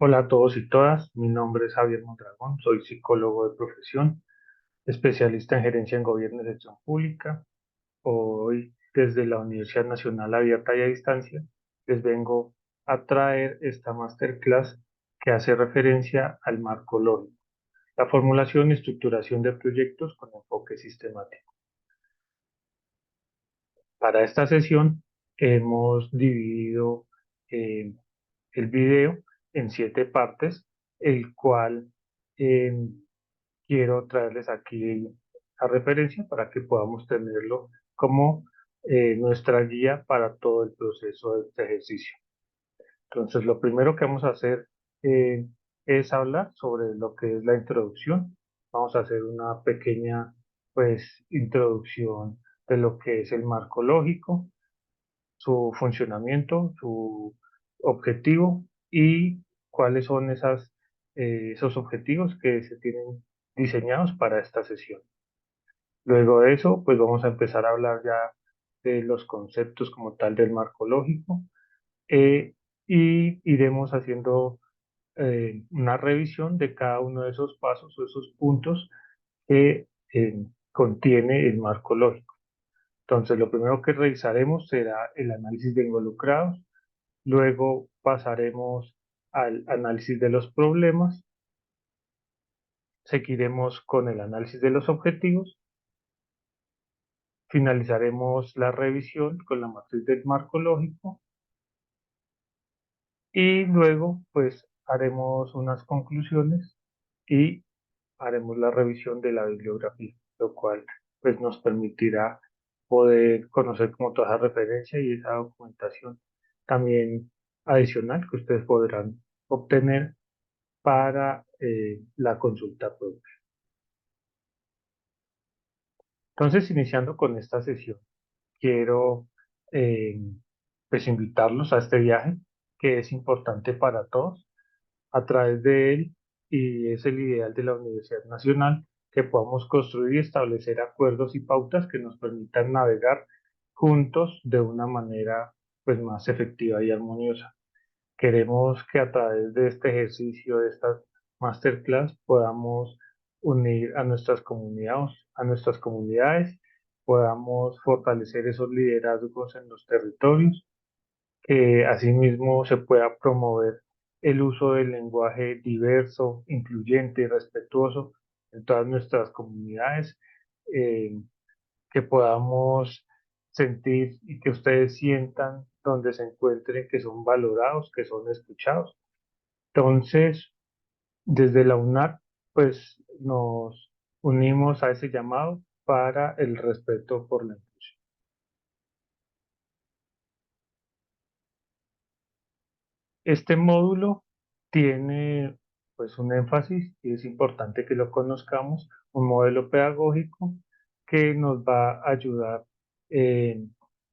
Hola a todos y todas, mi nombre es Javier Mondragón, soy psicólogo de profesión, especialista en gerencia en gobierno y gestión pública. Hoy, desde la Universidad Nacional Abierta y a Distancia, les vengo a traer esta masterclass que hace referencia al marco lógico, la formulación y estructuración de proyectos con enfoque sistemático. Para esta sesión hemos dividido eh, el video en 7 partes, el cual eh, quiero traerles aquí a referencia para que podamos tenerlo como nuestra guía para todo el proceso de este ejercicio. Entonces, lo primero que vamos a hacer eh, es hablar sobre lo que es la introducción. Vamos a hacer una pequeña, pues, introducción de lo que es el marco lógico, su funcionamiento, su objetivo y cuáles son esos objetivos que se tienen diseñados para esta sesión. Luego de eso, pues vamos a empezar a hablar ya de los conceptos como tal del marco lógico y iremos haciendo una revisión de cada uno de esos pasos o esos puntos que contiene el marco lógico. Entonces, lo primero que revisaremos será el análisis de involucrados. Luego pasaremos al análisis de los problemas, seguiremos con el análisis de los objetivos, finalizaremos la revisión con la matriz del marco lógico y luego pues haremos unas conclusiones y haremos la revisión de la bibliografía, lo cual pues nos permitirá poder conocer como toda esa referencia y esa documentación también adicional que ustedes podrán obtener para la consulta propia. Entonces, iniciando con esta sesión, quiero eh, pues invitarlos a este viaje que es importante para todos. A través de él, y es el ideal de la Universidad Nacional, que podamos construir y establecer acuerdos y pautas que nos permitan navegar juntos de una manera pues más efectiva y armoniosa. Queremos que a través de este ejercicio, de esta masterclass, podamos unir a nuestras comunidades, podamos fortalecer esos liderazgos en los territorios, que asimismo se pueda promover el uso del lenguaje diverso, incluyente y respetuoso en todas nuestras comunidades, eh, que podamos sentir y que ustedes sientan donde se encuentren que son valorados, que son escuchados. Entonces, desde la UNAC, pues nos unimos a ese llamado para el respeto por la inclusión. Este módulo tiene pues un énfasis y es importante que lo conozcamos, un modelo pedagógico que nos va a ayudar eh,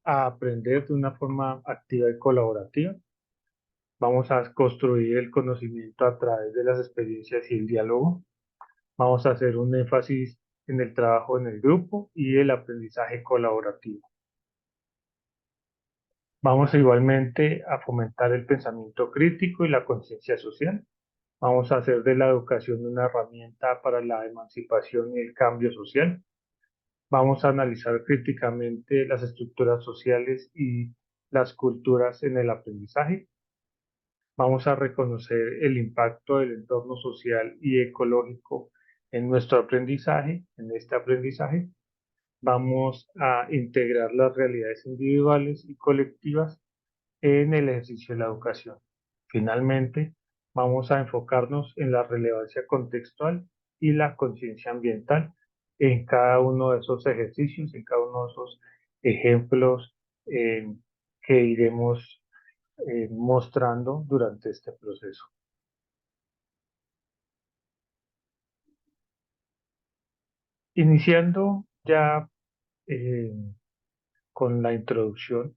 a aprender de una forma activa y colaborativa. Vamos a construir el conocimiento a través de las experiencias y el diálogo. Vamos a hacer un énfasis en el trabajo en el grupo y el aprendizaje colaborativo. Vamos igualmente a fomentar el pensamiento crítico y la conciencia social. Vamos a hacer de la educación una herramienta para la emancipación y el cambio social. Vamos a analizar críticamente las estructuras sociales y las culturas en el aprendizaje. Vamos a reconocer el impacto del entorno social y ecológico en nuestro aprendizaje, en este aprendizaje. Vamos a integrar las realidades individuales y colectivas en el ejercicio de la educación. Finalmente, vamos a enfocarnos en la relevancia contextual y la conciencia ambiental en cada uno de esos ejercicios, en cada uno de esos ejemplos eh, que iremos mostrando durante este proceso. Iniciando ya eh, con la introducción,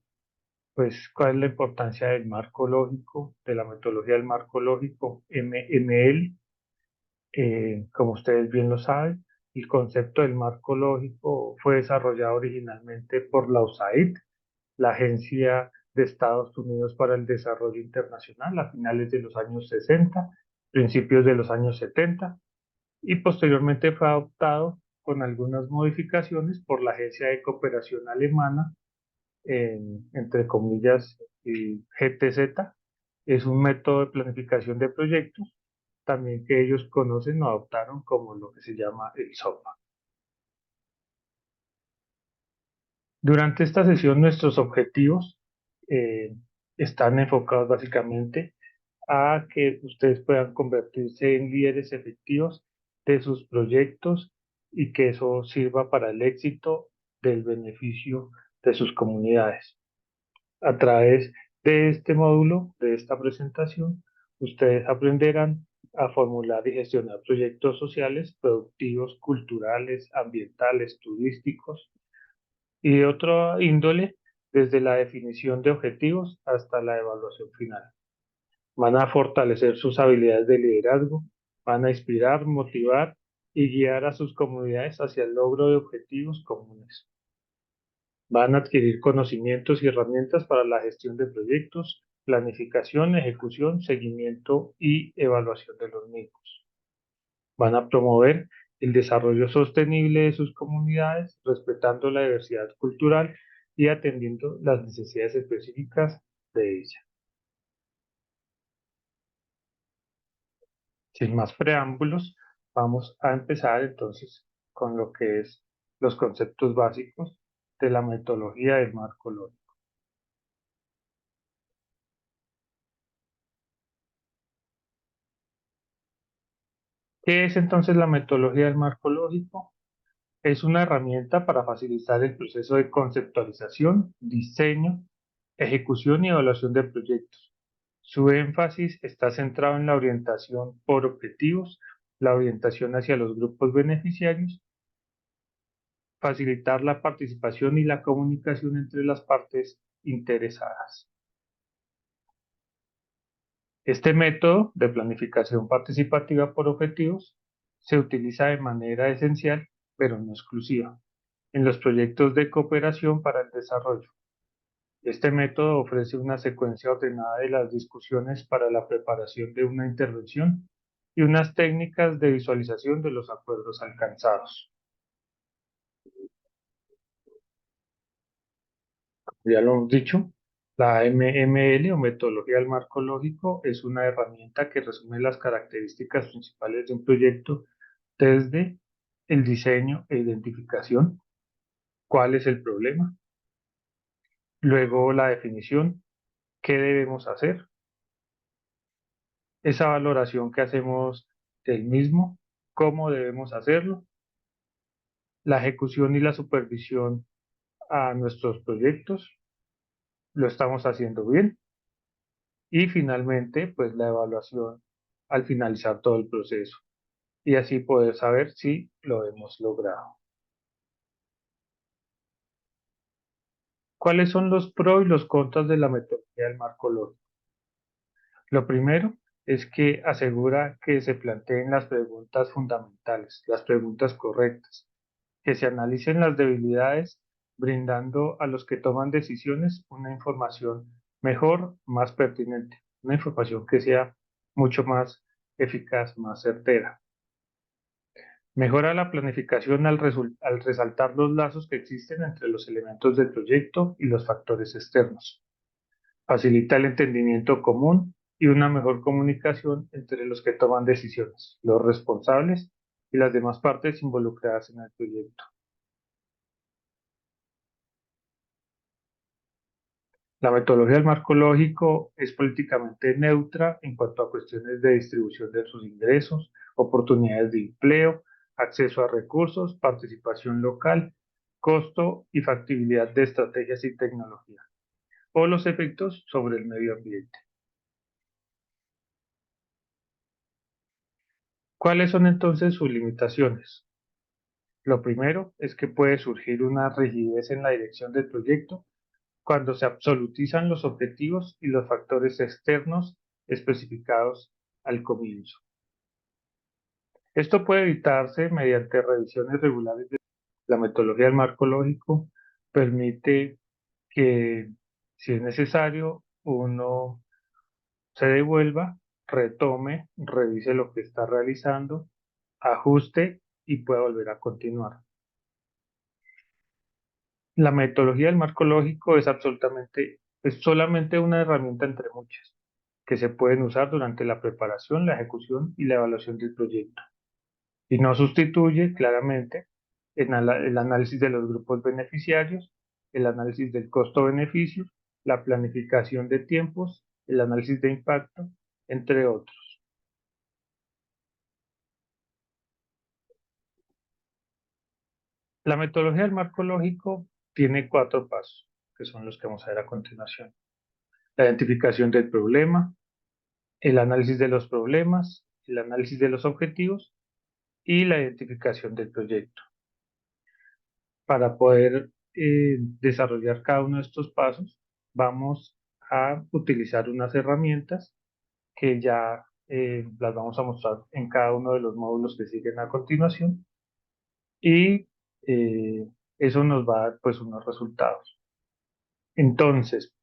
pues, ¿cuál es la importancia del marco lógico, de la metodología del marco lógico ML? Como ustedes bien lo saben, el concepto del marco lógico fue desarrollado originalmente por la USAID, la Agencia de Estados Unidos para el Desarrollo Internacional a finales de los años 60, principios de los años 70, y posteriormente fue adoptado con algunas modificaciones por la Agencia de Cooperación Alemana, entre comillas, GTZ. Es un método de planificación de proyectos, también que ellos conocen o adoptaron como lo que se llama el SOPA. Durante esta sesión nuestros objetivos eh, están enfocados básicamente a que ustedes puedan convertirse en líderes efectivos de sus proyectos y que eso sirva para el éxito del beneficio de sus comunidades. A través de este módulo, de esta presentación, ustedes aprenderán a formular y gestionar proyectos sociales, productivos, culturales, ambientales, turísticos y de otra índole, desde la definición de objetivos hasta la evaluación final. Van a fortalecer sus habilidades de liderazgo, van a inspirar, motivar y guiar a sus comunidades hacia el logro de objetivos comunes. Van a adquirir conocimientos y herramientas para la gestión de proyectos, planificación, ejecución, seguimiento y evaluación de los mismos. Van a promover el desarrollo sostenible de sus comunidades, respetando la diversidad cultural y atendiendo las necesidades específicas de ella. Sin más preámbulos, vamos a empezar entonces con lo que es los conceptos básicos de la metodología del marco lógico. ¿Qué es entonces la metodología del marco lógico? Es una herramienta para facilitar el proceso de conceptualización, diseño, ejecución y evaluación de proyectos. Su énfasis está centrado en la orientación por objetivos, la orientación hacia los grupos beneficiarios, facilitar la participación y la comunicación entre las partes interesadas. Este método de planificación participativa por objetivos se utiliza de manera esencial, pero no exclusiva, en los proyectos de cooperación para el desarrollo. Este método ofrece una secuencia ordenada de las discusiones para la preparación de una intervención y unas técnicas de visualización de los acuerdos alcanzados. Ya lo hemos dicho, la MML o metodología del marco lógico es una herramienta que resume las características principales de un proyecto desde el diseño e identificación, cuál es el problema, luego la definición, qué debemos hacer, esa valoración que hacemos del mismo, cómo debemos hacerlo, la ejecución y la supervisión a nuestros proyectos, lo estamos haciendo bien, y finalmente, pues la evaluación al finalizar todo el proceso y así poder saber si lo hemos logrado. ¿Cuáles son los pros y los contras de la metodología del marco lógico? Lo primero es que asegura que se planteen las preguntas fundamentales, las preguntas correctas, que se analicen las debilidades, brindando a los que toman decisiones una información mejor, más pertinente, una información que sea mucho más eficaz, más certera. Mejora la planificación al resaltar los lazos que existen entre los elementos del proyecto y los factores externos. Facilita el entendimiento común y una mejor comunicación entre los que toman decisiones, los responsables y las demás partes involucradas en el proyecto. La metodología del marco lógico es políticamente neutra en cuanto a cuestiones de distribución de sus ingresos, oportunidades de empleo, acceso a recursos, participación local, costo y factibilidad de estrategias y tecnología, o los efectos sobre el medio ambiente. ¿Cuáles son entonces sus limitaciones? Lo primero es que puede surgir una rigidez en la dirección del proyecto cuando se absolutizan los objetivos y los factores externos especificados al comienzo. Esto puede evitarse mediante revisiones regulares de la metodología del marco lógico, permite que Si es necesario, uno se devuelva, retome, revise lo que está realizando, ajuste y pueda volver a continuar. La metodología del marco lógico es solamente una herramienta entre muchas que se pueden usar durante la preparación, la ejecución y la evaluación del proyecto. Y no sustituye claramente el análisis de los grupos beneficiarios, el análisis del costo-beneficio, la planificación de tiempos, el análisis de impacto, entre otros. La metodología del marco lógico tiene 4 pasos, que son los que vamos a ver a continuación. La identificación del problema, el análisis de los problemas, el análisis de los objetivos y la identificación del proyecto. Para poder desarrollar cada uno de estos pasos, vamos a utilizar unas herramientas que ya las vamos a mostrar en cada uno de los módulos que siguen a continuación y eso nos va a dar pues unos resultados. Entonces,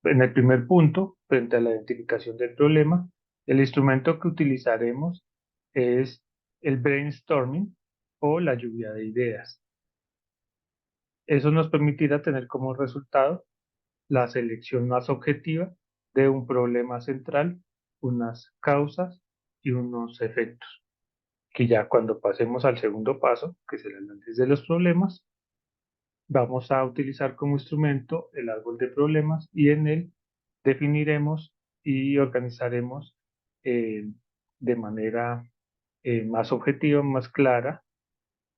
en el primer punto, frente a la identificación del problema, el instrumento que utilizaremos es el brainstorming o la lluvia de ideas. Eso nos permitirá tener como resultado la selección más objetiva de un problema central, unas causas y unos efectos, que ya cuando pasemos al segundo paso, que es el análisis de los problemas, vamos a utilizar como instrumento el árbol de problemas y en él definiremos y organizaremos eh, de manera más objetiva, más clara,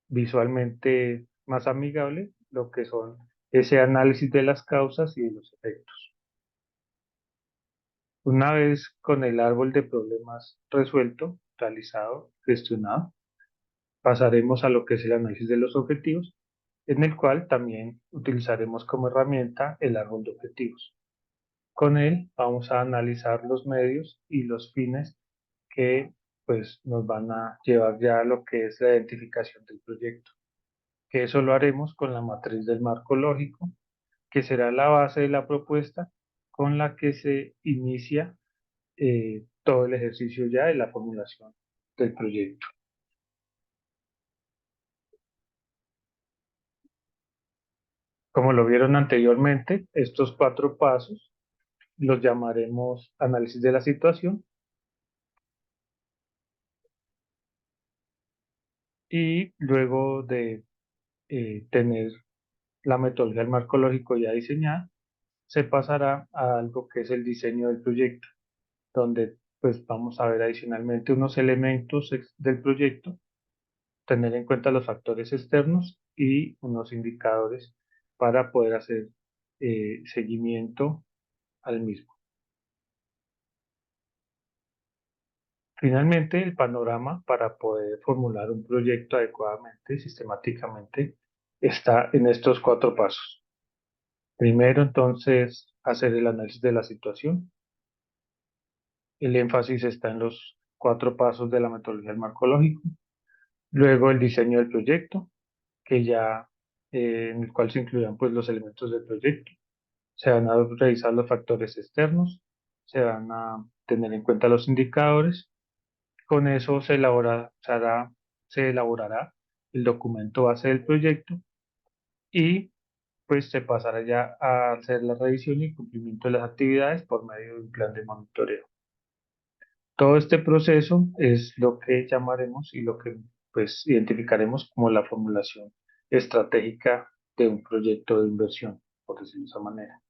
visualmente más amigable, lo que son ese análisis de las causas y de los efectos. Una vez con el árbol de problemas resuelto, realizado, gestionado, pasaremos a lo que es el análisis de los objetivos, en el cual también utilizaremos como herramienta el árbol de objetivos. Con él vamos a analizar los medios y los fines que pues nos van a llevar ya a lo que es la identificación del proyecto, que eso lo haremos con la matriz del marco lógico, que será la base de la propuesta con la que se inicia todo el ejercicio ya de la formulación del proyecto. Como lo vieron anteriormente, estos 4 pasos los llamaremos análisis de la situación y luego de tener la metodología del marco lógico ya diseñada, se pasará a algo que es el diseño del proyecto, donde pues vamos a ver adicionalmente unos elementos del proyecto, tener en cuenta los factores externos y unos indicadores para poder hacer seguimiento al mismo. Finalmente, el panorama para poder formular un proyecto adecuadamente, sistemáticamente, está en estos 4 pasos. Primero, entonces, hacer el análisis de la situación. El énfasis está en los 4 pasos de la metodología del marco lógico. Luego, el diseño del proyecto, que ya en el cual se incluirán pues los elementos del proyecto. Se van a revisar los factores externos, se van a tener en cuenta los indicadores. Con eso se elaborará el documento base del proyecto y pues se pasará ya a hacer la revisión y cumplimiento de las actividades por medio de un plan de monitoreo. Todo este proceso es lo que llamaremos y lo que pues identificaremos como la formulación estratégica de un proyecto de inversión, por decirlo de esa manera.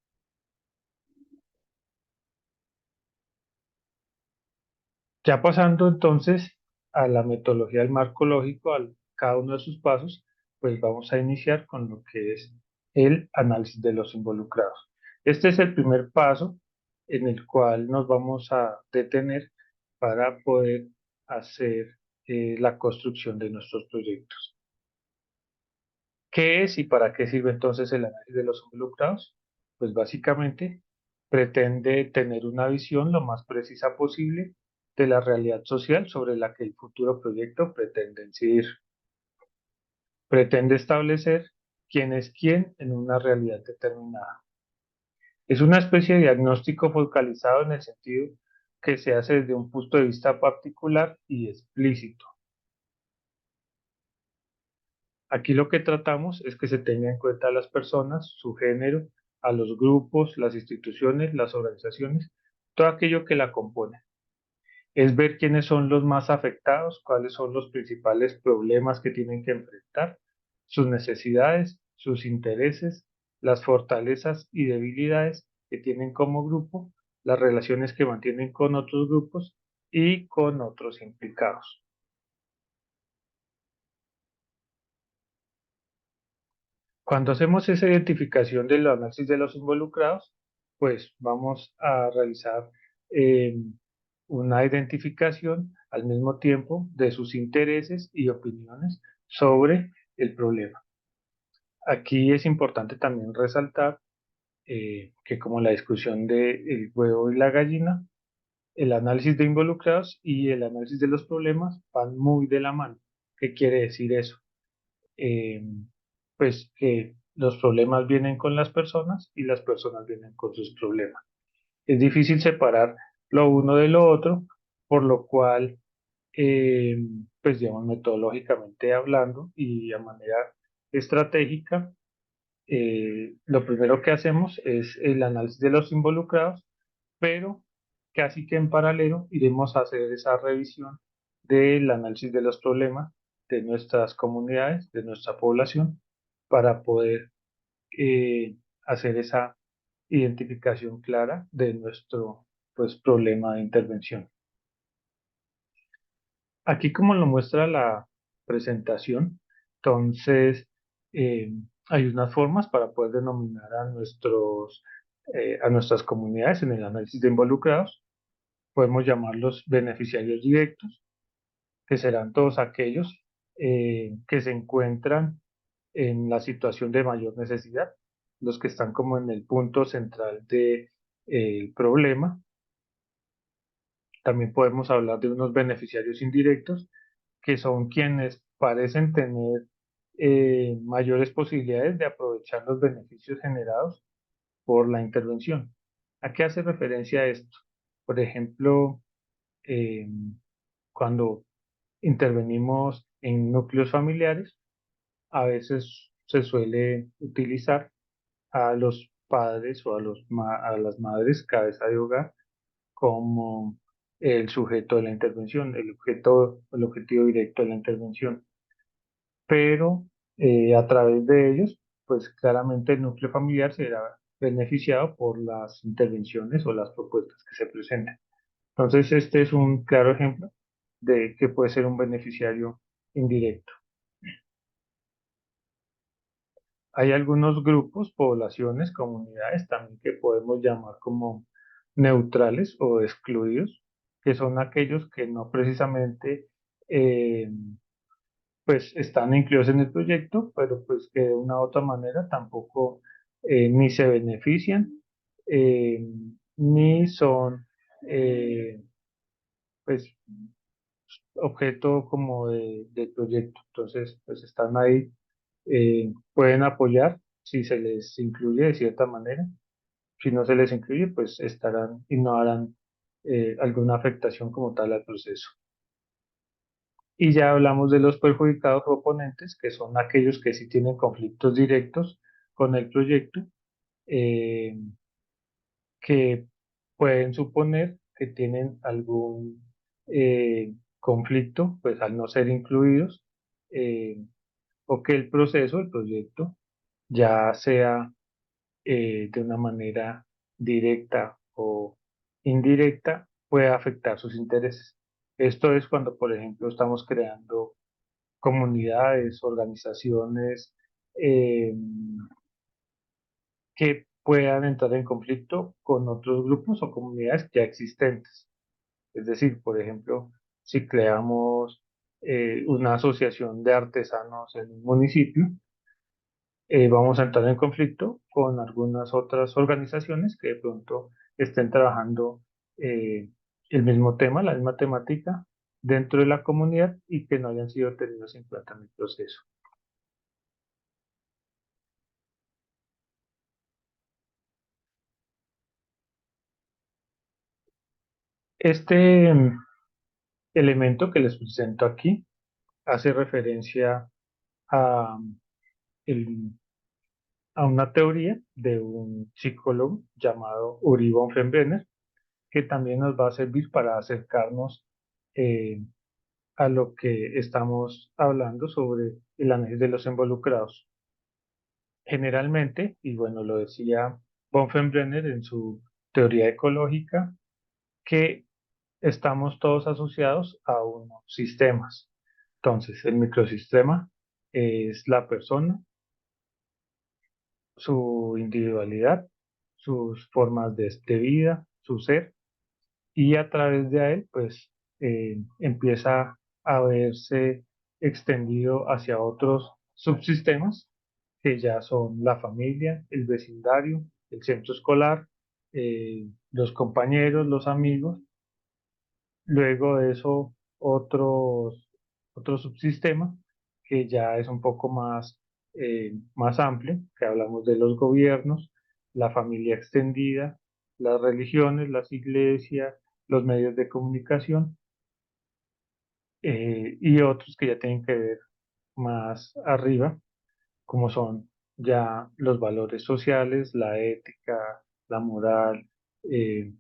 Ya pasando entonces a la metodología del marco lógico, a cada uno de sus pasos, pues vamos a iniciar con lo que es el análisis de los involucrados. Este es el primer paso en el cual nos vamos a detener para poder hacer la construcción de nuestros proyectos. ¿Qué es y para qué sirve entonces el análisis de los involucrados? Pues básicamente pretende tener una visión lo más precisa posible de la realidad social sobre la que el futuro proyecto pretende incidir. Pretende establecer quién es quién en una realidad determinada. Es una especie de diagnóstico focalizado en el sentido que se hace desde un punto de vista particular y explícito. Aquí lo que tratamos es que se tenga en cuenta a las personas, su género, a los grupos, las instituciones, las organizaciones, todo aquello que la compone. Es ver quiénes son los más afectados, cuáles son los principales problemas que tienen que enfrentar, sus necesidades, sus intereses, las fortalezas y debilidades que tienen como grupo, las relaciones que mantienen con otros grupos y con otros implicados. Cuando hacemos esa identificación del análisis de los involucrados, pues vamos a realizar eh, una identificación al mismo tiempo de sus intereses y opiniones sobre el problema. Aquí es importante también resaltar que como la discusión del huevo y la gallina, el análisis de involucrados y el análisis de los problemas van muy de la mano. ¿Qué quiere decir eso? eh, pues que los problemas vienen con las personas y las personas vienen con sus problemas. Es difícil separar lo uno de lo otro, por lo cual, eh, pues digamos, metodológicamente hablando y a manera estratégica, lo primero que hacemos es el análisis de los involucrados, pero casi que en paralelo iremos a hacer esa revisión del análisis de los problemas de nuestras comunidades, de nuestra población, para poder hacer esa identificación clara de nuestro pues, problema de intervención. Aquí como lo muestra la presentación, entonces eh, hay unas formas para poder denominar a nuestras comunidades en el análisis de involucrados. Podemos llamarlos beneficiarios directos, que serán todos aquellos que se encuentran en la situación de mayor necesidad, los que están como en el punto central del problema. También podemos hablar de unos beneficiarios indirectos, que son quienes parecen tener mayores posibilidades de aprovechar los beneficios generados por la intervención. ¿A qué hace referencia esto? Por ejemplo, eh, cuando intervenimos en núcleos familiares, a veces se suele utilizar a los padres o a las madres cabeza de hogar como el sujeto de la intervención, el objetivo directo de la intervención. Pero a través de ellos, pues claramente el núcleo familiar será beneficiado por las intervenciones o las propuestas que se presenten. Entonces, este es un claro ejemplo de que puede ser un beneficiario indirecto. Hay algunos grupos, poblaciones, comunidades también que podemos llamar como neutrales o excluidos, que son aquellos que no precisamente eh, pues están incluidos en el proyecto, pero pues que de una u otra manera tampoco ni se benefician eh, ni son eh, pues objeto como del proyecto. Entonces, pues están ahí, pueden apoyar si se les incluye de cierta manera. Si no se les incluye, pues estarán y no harán alguna afectación como tal al proceso. Y ya hablamos de los perjudicados o oponentes, que son aquellos que sí tienen conflictos directos con el proyecto, eh, que pueden suponer que tienen algún conflicto, pues al no ser incluidos, eh, o que el proceso, el proyecto, ya sea de una manera directa o indirecta, puede afectar sus intereses. Esto es cuando, por ejemplo, estamos creando comunidades, organizaciones eh, que puedan entrar en conflicto con otros grupos o comunidades ya existentes. Es decir, por ejemplo, si creamos una asociación de artesanos en un municipio, vamos a entrar en conflicto con algunas otras organizaciones que de pronto estén trabajando eh, el mismo tema, la misma temática dentro de la comunidad y que no hayan sido tenidos en cuenta en el proceso. Este elemento que les presento aquí hace referencia a, el- a una teoría de un psicólogo llamado Uri von Frembrenner, que también nos va a servir para acercarnos eh, a lo que estamos hablando sobre el análisis de los involucrados. Generalmente, y bueno, lo decía von Frembrenner en su teoría ecológica, que estamos todos asociados a unos sistemas. Entonces, el microsistema es la persona, su individualidad, sus formas de vida, su ser, y a través de él, pues, empieza a verse extendido hacia otros subsistemas que ya son la familia, el vecindario, el centro escolar, los compañeros, los amigos. Luego de eso, otro subsistema que ya es un poco más amplio, que hablamos de los gobiernos, la familia extendida, las religiones, las iglesias, los medios de comunicación, y otros que ya tienen que ver más arriba, como son ya los valores sociales, la ética, la moral. eh,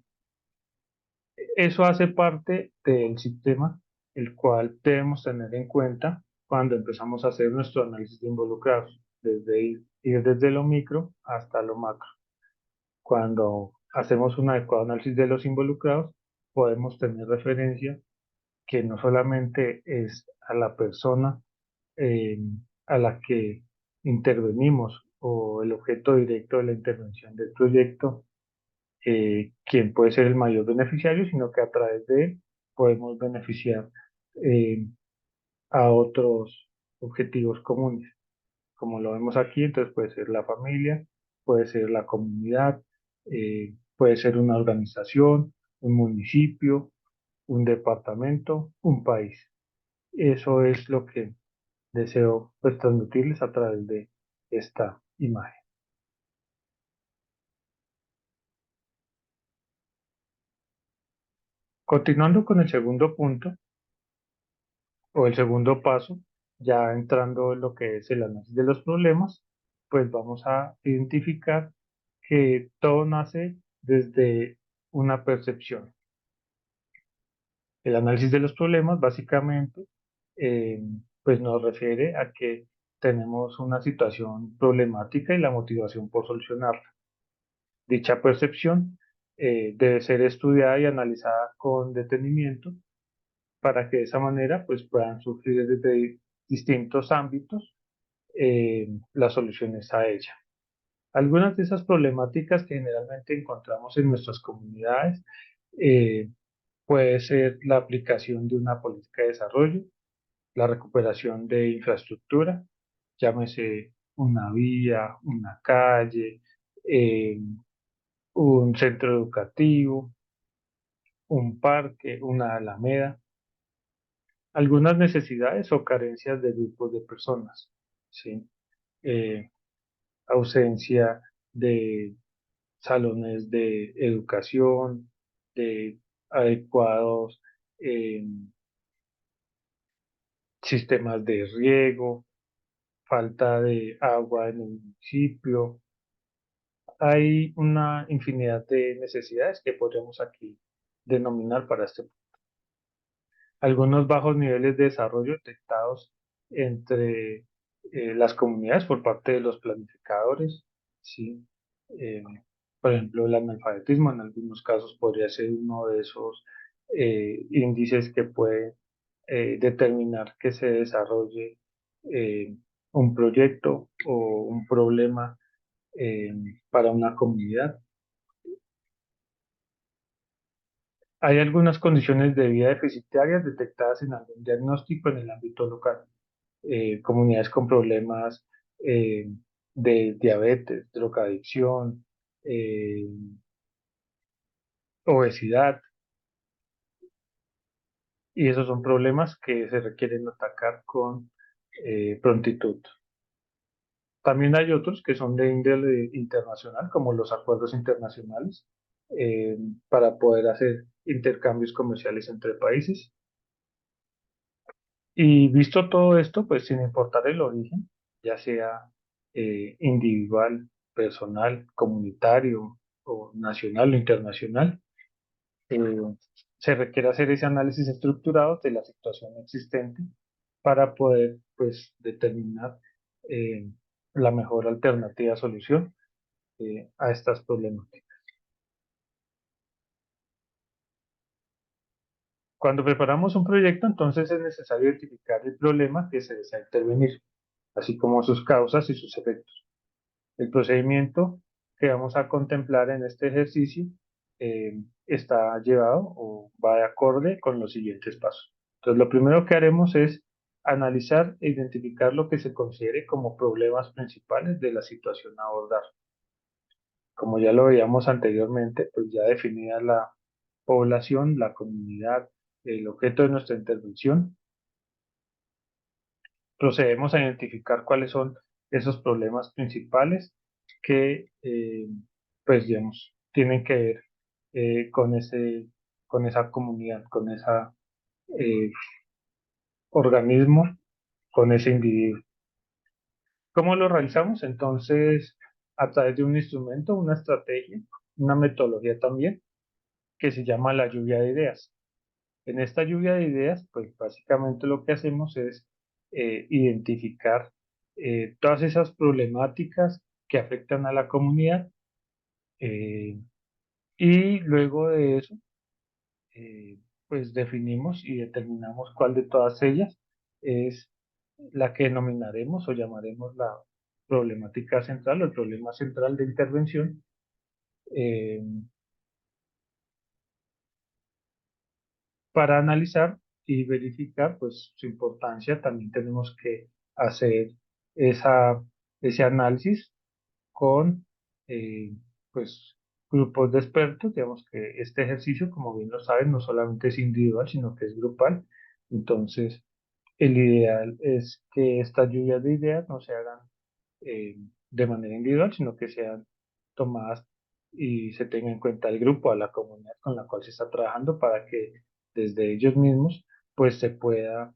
Eso hace parte del sistema, el cual debemos tener en cuenta cuando empezamos a hacer nuestro análisis de involucrados, desde ir desde lo micro hasta lo macro. Cuando hacemos un adecuado análisis de los involucrados, podemos tener referencia que no solamente es a la persona eh, a la que intervenimos o el objeto directo de la intervención del proyecto, quien puede ser el mayor beneficiario, sino que a través de él podemos beneficiar eh, a otros objetivos comunes. Como lo vemos aquí, entonces puede ser la familia, puede ser la comunidad, puede ser una organización, un municipio, un departamento, un país. Eso es lo que deseo pues, transmitirles a través de esta imagen. Continuando con el segundo punto, o el segundo paso, ya entrando en lo que es el análisis de los problemas, pues vamos a identificar que todo nace desde una percepción. El análisis de los problemas básicamente eh, pues nos refiere a que tenemos una situación problemática y la motivación por solucionarla. Dicha percepción debe ser estudiada y analizada con detenimiento para que de esa manera pues puedan surgir desde distintos ámbitos las soluciones a ella. Algunas de esas problemáticas que generalmente encontramos en nuestras comunidades eh, puede ser la aplicación de una política de desarrollo, la recuperación de infraestructura, llámese una vía, una calle, un centro educativo, un parque, una alameda, algunas necesidades o carencias de grupos de personas, ¿sí? Eh, Ausencia de salones de educación, de adecuados eh, sistemas de riego, falta de agua en el municipio. Hay una infinidad de necesidades que podríamos aquí denominar para este. Algunos bajos niveles de desarrollo detectados entre las comunidades por parte de los planificadores, ¿sí? Eh, por ejemplo, el analfabetismo en algunos casos podría ser uno de esos índices que puede determinar que se desarrolle eh, un proyecto o un problema eh, para una comunidad. Hay algunas condiciones de vida deficitarias detectadas en algún diagnóstico en el ámbito local. Comunidades con problemas eh, de diabetes, drogadicción, eh, obesidad, y esos son problemas que se requieren atacar con prontitud. También hay otros que son de índole internacional, como los acuerdos internacionales. eh, para poder hacer intercambios comerciales entre países. Y visto todo esto, pues sin importar el origen, ya sea individual, personal, comunitario o nacional o internacional, eh, se requiere hacer ese análisis estructurado de la situación existente para poder pues determinar eh, la mejor alternativa de solución a estas problemáticas. Cuando preparamos un proyecto, entonces es necesario identificar el problema que se desea intervenir, así como sus causas y sus efectos. El procedimiento que vamos a contemplar en este ejercicio está llevado o va de acorde con los siguientes pasos. Entonces, lo primero que haremos es analizar e identificar lo que se considere como problemas principales de la situación a abordar. Como ya lo veíamos anteriormente, pues ya definida la población, la comunidad, el objeto de nuestra intervención, procedemos a identificar cuáles son esos problemas principales que, pues, digamos, tienen que ver con esa comunidad, con ese organismo, con ese individuo. ¿Cómo lo realizamos? Entonces, a través de un instrumento, una estrategia, una metodología también, que se llama la lluvia de ideas. En esta lluvia de ideas, pues básicamente lo que hacemos es identificar todas esas problemáticas que afectan a la comunidad eh, y luego de eso, pues definimos y determinamos cuál de todas ellas es la que denominaremos o llamaremos la problemática central o el problema central de intervención. eh, Para analizar y verificar pues su importancia, también tenemos que hacer esa, ese análisis con eh, pues grupos de expertos. Digamos que este ejercicio, como bien lo saben, no solamente es individual, sino que es grupal. Entonces, el ideal es que estas lluvias de ideas no se hagan eh, de manera individual, sino que sean tomadas y se tenga en cuenta el grupo, a la comunidad con la cual se está trabajando para que desde ellos mismos pues se pueda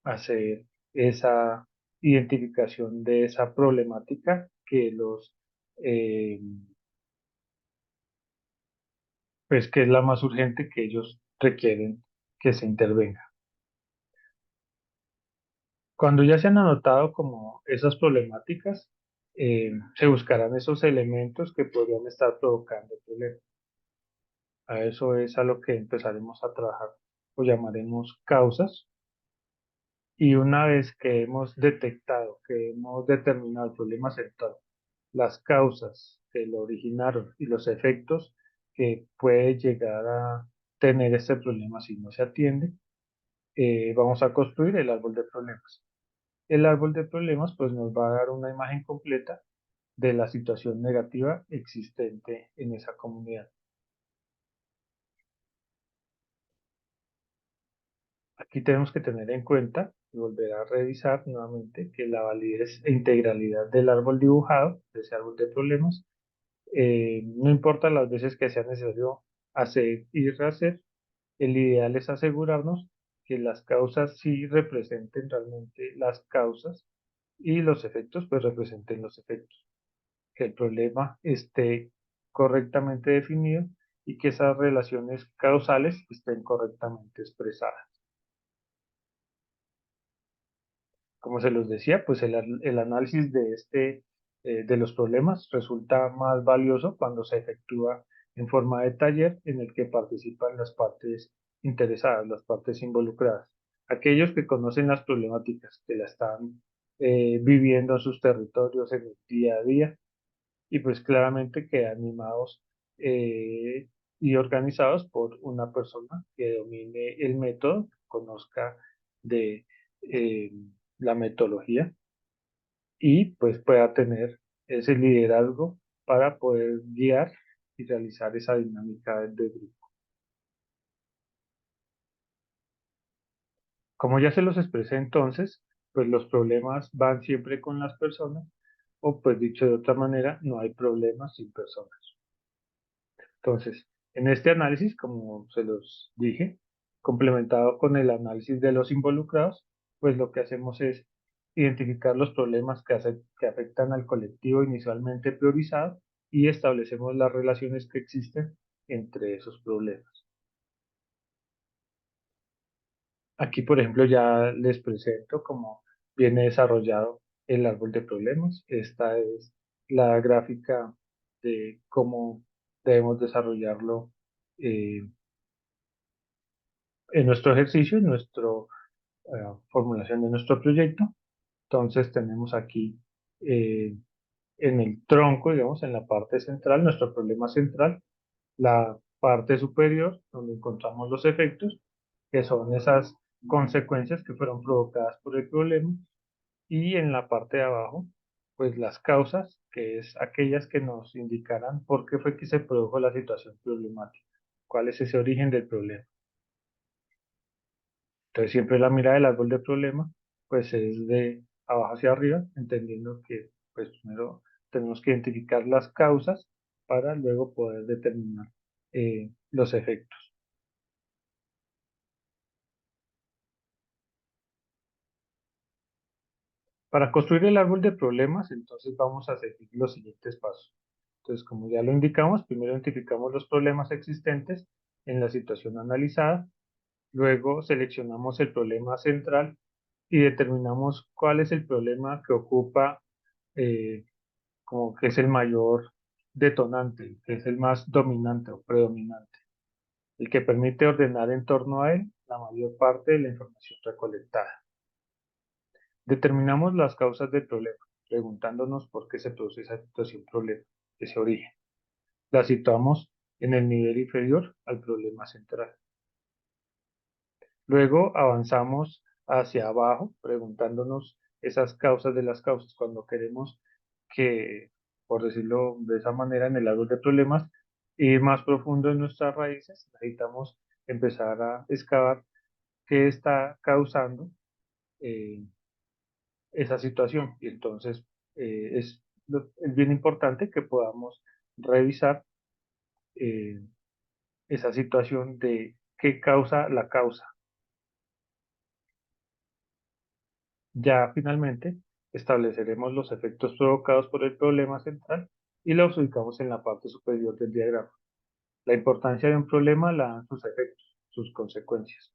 hacer esa identificación de esa problemática que los eh, pues que es la más urgente que ellos requieren que se intervenga. Cuando ya se han anotado como esas problemáticas, se buscarán esos elementos que podrían estar provocando el problema. A eso es a lo que empezaremos a trabajar o llamaremos causas. Y una vez que hemos detectado, que hemos determinado el problema central, las causas que lo originaron y los efectos que puede llegar a tener este problema si no se atiende, vamos a construir el árbol de problemas. El árbol de problemas pues nos va a dar una imagen completa de la situación negativa existente en esa comunidad. Aquí tenemos que tener en cuenta y volver a revisar nuevamente que la validez e integralidad del árbol dibujado, de ese árbol de problemas, no importa las veces que sea necesario hacer y rehacer, el ideal es asegurarnos que las causas sí representen realmente las causas y los efectos pues representen los efectos, que el problema esté correctamente definido y que esas relaciones causales estén correctamente expresadas. Como se los decía, pues el análisis de los problemas resulta más valioso cuando se efectúa en forma de taller en el que participan las partes interesadas, las partes involucradas, aquellos que conocen las problemáticas, que la están viviendo en sus territorios en el día a día y pues claramente que animados y organizados por una persona que domine el método, conozca de eh, la metodología y pues pueda tener ese liderazgo para poder guiar y realizar esa dinámica de grupo. Como ya se los expresé entonces, pues los problemas van siempre con las personas o pues dicho de otra manera, no hay problemas sin personas. Entonces, En este análisis, como se los dije, complementado con el análisis de los involucrados, pues lo que hacemos es identificar los problemas que afectan al colectivo inicialmente priorizado y establecemos las relaciones que existen entre esos problemas. Aquí, por ejemplo, ya les presento cómo viene desarrollado el árbol de problemas. Esta es la gráfica de cómo debemos desarrollarlo eh, en nuestro ejercicio, en nuestra formulación de nuestro proyecto. Entonces tenemos aquí eh, en el tronco, digamos, en la parte central, nuestro problema central, la parte superior, donde encontramos los efectos, que son esas consecuencias que fueron provocadas por el problema, y en la parte de abajo, pues las causas, que es aquellas que nos indicarán por qué fue que se produjo la situación problemática, cuál es ese origen del problema. Entonces siempre la mirada del árbol de problema, pues es de abajo hacia arriba, entendiendo que pues primero tenemos que identificar las causas para luego poder determinar los efectos. Para construir el árbol de problemas, entonces vamos a seguir los siguientes pasos. Entonces, como ya lo indicamos, primero identificamos los problemas existentes en la situación analizada, luego seleccionamos el problema central y determinamos cuál es el problema que ocupa, como que es el mayor detonante, que es el más dominante o predominante, el que permite ordenar en torno a él la mayor parte de la información recolectada. Determinamos las causas del problema, preguntándonos por qué se produce esa situación problema, ese origen. La situamos en el nivel inferior al problema central. Luego avanzamos hacia abajo, preguntándonos esas causas de las causas. Cuando queremos que, por decirlo de esa manera, en el árbol de problemas, ir más profundo en nuestras raíces, necesitamos empezar a excavar qué está causando eh, esa situación. Y entonces es bien importante que podamos revisar esa situación de qué causa la causa. Ya finalmente estableceremos los efectos provocados por el problema central y los ubicamos en la parte superior del diagrama. La importancia de un problema la dan sus efectos, sus consecuencias.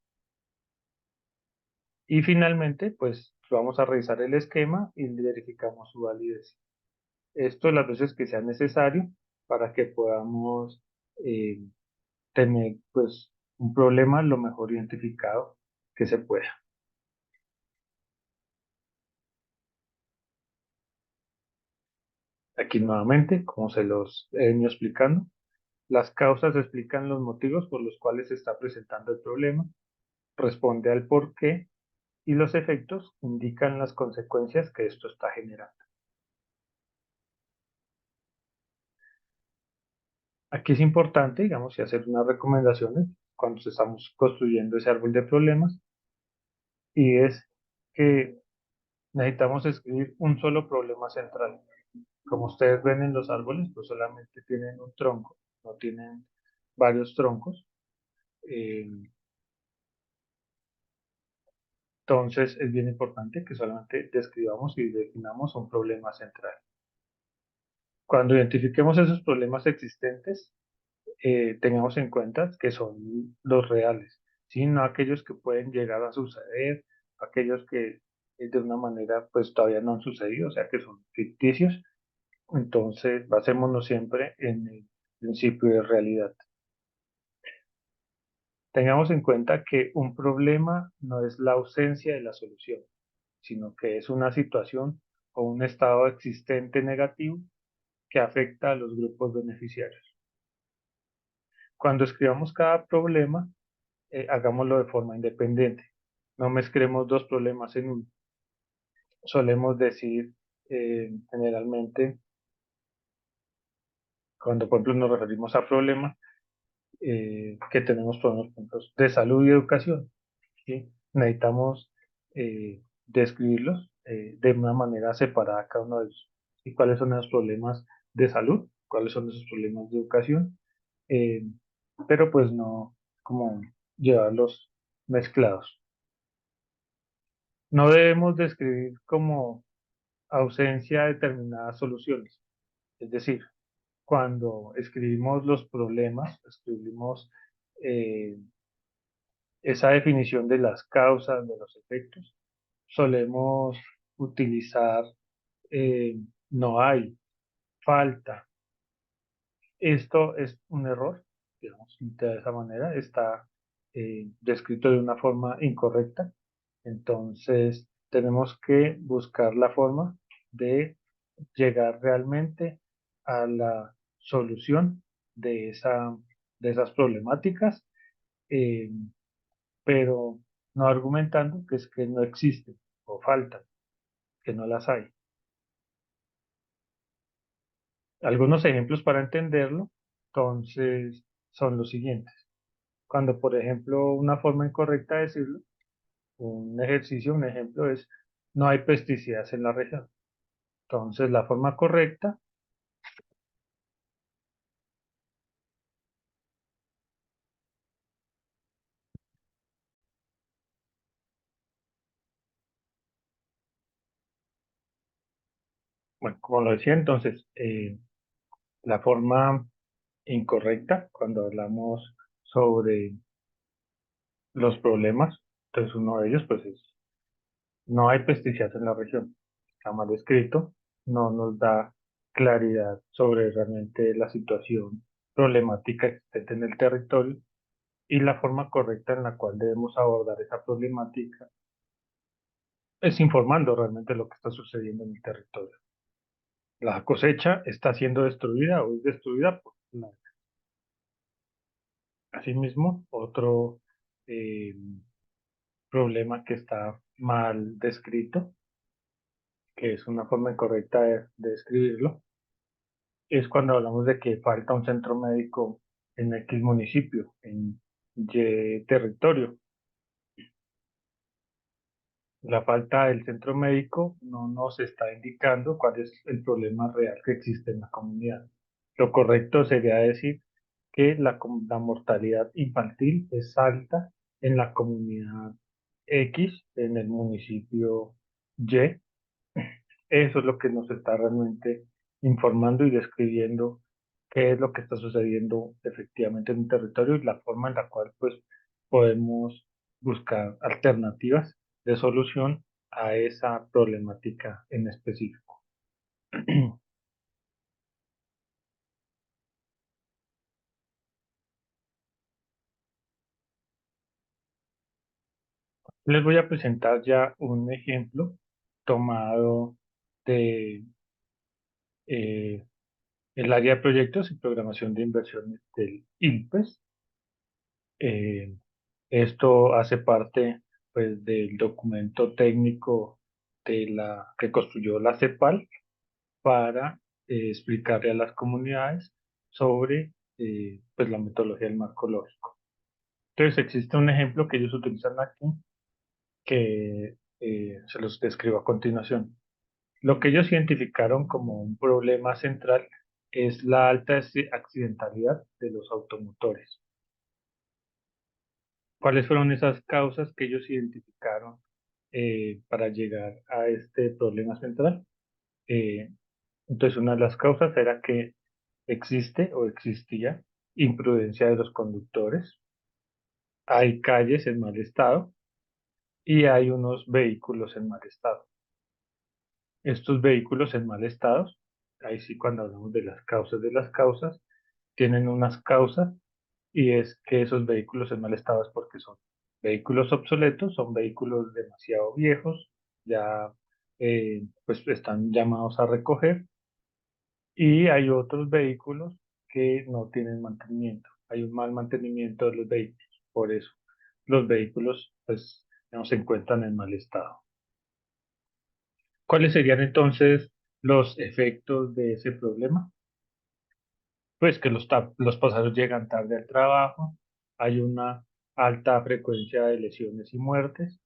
Y finalmente, pues vamos a revisar el esquema y verificamos su validez. Esto las veces que sea necesario para que podamos eh, tener pues un problema lo mejor identificado que se pueda. Aquí nuevamente, como se los he venido explicando, las causas explican los motivos por los cuales se está presentando el problema, responde al por qué y los efectos indican las consecuencias que esto está generando. Aquí es importante, digamos, y hacer unas recomendaciones cuando estamos construyendo ese árbol de problemas, y es que necesitamos escribir un solo problema central. Como ustedes ven en los árboles, pues solamente tienen un tronco, no tienen varios troncos. Eh, entonces es bien importante que solamente describamos y definamos un problema central. Cuando identifiquemos esos problemas existentes, tengamos en cuenta que son los reales, ¿sí? No aquellos que pueden llegar a suceder, aquellos que de una manera pues todavía no han sucedido, o sea que son ficticios. Entonces basémonos siempre en el principio de realidad. Tengamos en cuenta que un problema no es la ausencia de la solución, sino que es una situación o un estado existente negativo que afecta a los grupos beneficiarios. Cuando escribamos cada problema, hagámoslo de forma independiente. No mezclemos dos problemas en uno. Solemos decir generalmente, cuando por ejemplo nos referimos a problemas, que tenemos problemas por ejemplo, de salud y educación, ¿sí? Necesitamos describirlos de una manera separada cada uno de ellos. ¿Y cuáles son esos problemas de salud? ¿Cuáles son esos problemas de educación? pero pues no como llevarlos mezclados. No debemos describir como ausencia de determinadas soluciones. Es decir, cuando escribimos los problemas, escribimos eh, esa definición de las causas, de los efectos, solemos utilizar no hay, falta. Esto es un error, digamos, de esa manera, está descrito de una forma incorrecta. Entonces, tenemos que buscar la forma de llegar realmente a la solución de de esas problemáticas, eh, pero no argumentando que es que no existen o faltan, que no las hay. Algunos ejemplos para entenderlo, entonces, son los siguientes. Cuando, por ejemplo, una forma incorrecta de decirlo, un ejercicio, un ejemplo es, no hay pesticidas en la región. Entonces, la forma correcta, bueno, como lo decía, entonces, la forma incorrecta, cuando hablamos sobre los problemas, entonces uno de ellos, pues es, no hay pesticidas en la región. Está mal escrito, no nos da claridad sobre realmente la situación problemática existente en el territorio y la forma correcta en la cual debemos abordar esa problemática es informando realmente lo que está sucediendo en el territorio. La cosecha está siendo destruida o es destruida por la... Asimismo, otro eh, problema que está mal descrito, que es una forma incorrecta de describirlo, es cuando hablamos de que falta un centro médico en X municipio, en Y territorio. La falta del centro médico no nos está indicando cuál es el problema real que existe en la comunidad. Lo correcto sería decir que la mortalidad infantil es alta en la comunidad X, en el municipio Y. Eso es lo que nos está realmente informando y describiendo qué es lo que está sucediendo efectivamente en un territorio y la forma en la cual pues podemos buscar alternativas de solución a esa problemática en específico. Les voy a presentar ya un ejemplo tomado de el área de proyectos y programación de inversiones del ILPES. Eh, Esto hace parte pues, del documento técnico que construyó la CEPAL para explicarle a las comunidades sobre pues, la metodología del marco lógico. Entonces existe un ejemplo que ellos utilizan aquí que se los describo a continuación. Lo que ellos identificaron como un problema central es la alta accidentalidad de los automotores. ¿Cuáles fueron esas causas que ellos identificaron para llegar a este problema central? Eh, entonces, una de las causas era que existe o existía imprudencia de los conductores, hay calles en mal estado y hay unos vehículos en mal estado. Estos vehículos en mal estado, ahí sí cuando hablamos de las causas, tienen unas causas y es que esos vehículos en mal estado es porque son vehículos obsoletos, son vehículos demasiado viejos, ya pues están llamados a recoger y hay otros vehículos que no tienen mantenimiento, hay un mal mantenimiento de los vehículos, por eso los vehículos pues no se encuentran en mal estado. ¿Cuáles serían entonces los efectos de ese problema? Pues que los pasajeros llegan tarde al trabajo, hay una alta frecuencia de lesiones y muertes,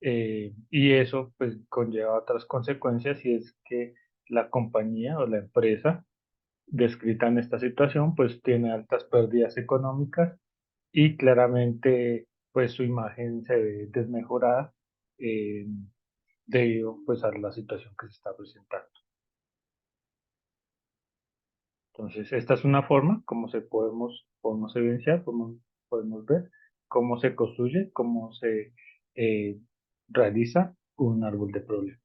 y eso pues conlleva otras consecuencias y es que la compañía o la empresa descrita en esta situación, pues tiene altas pérdidas económicas y claramente pues su imagen se ve desmejorada eh, debido pues a la situación que se está presentando. Entonces, esta es una forma como podemos evidenciar, podemos ver cómo se construye, cómo se eh, realiza un árbol de problemas.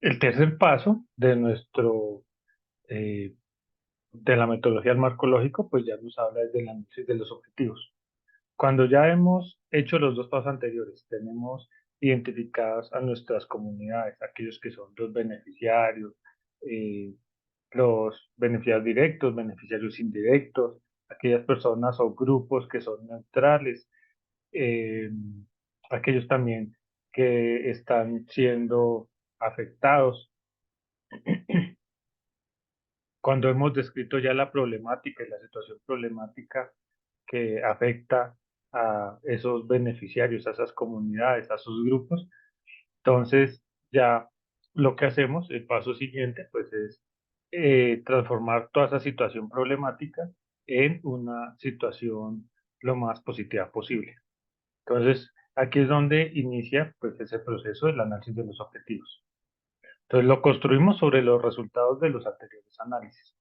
El tercer paso eh, de la metodología del marco lógico, pues ya nos habla del análisis de los objetivos. Cuando ya hemos hecho los dos pasos anteriores, tenemos identificadas a nuestras comunidades, aquellos que son eh, los beneficiarios directos, beneficiarios indirectos, aquellas personas o grupos que son neutrales, eh, aquellos también que están siendo afectados. Cuando hemos descrito ya la problemática y la situación problemática que afecta a esos beneficiarios, a esas comunidades, a sus grupos, entonces ya lo que hacemos, el paso siguiente, pues es transformar toda esa situación problemática en una situación lo más positiva posible. Entonces, aquí es donde inicia pues ese proceso del análisis de los objetivos. Entonces, lo construimos sobre los resultados de los anteriores análisis.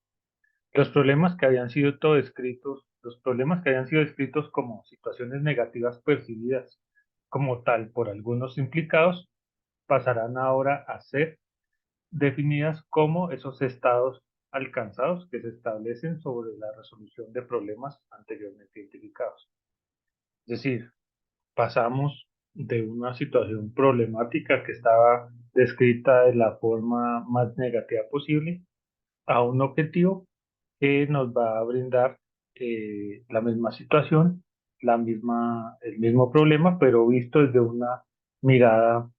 Los problemas que habían sido todo descritos, los problemas que habían sido descritos como situaciones negativas percibidas como tal por algunos implicados, pasarán ahora a ser definidas como esos estados alcanzados que se establecen sobre la resolución de problemas anteriormente identificados. Es decir, pasamos de una situación problemática que estaba descrita de la forma más negativa posible a un objetivo que nos va a brindar la misma situación, el mismo problema, pero visto desde una mirada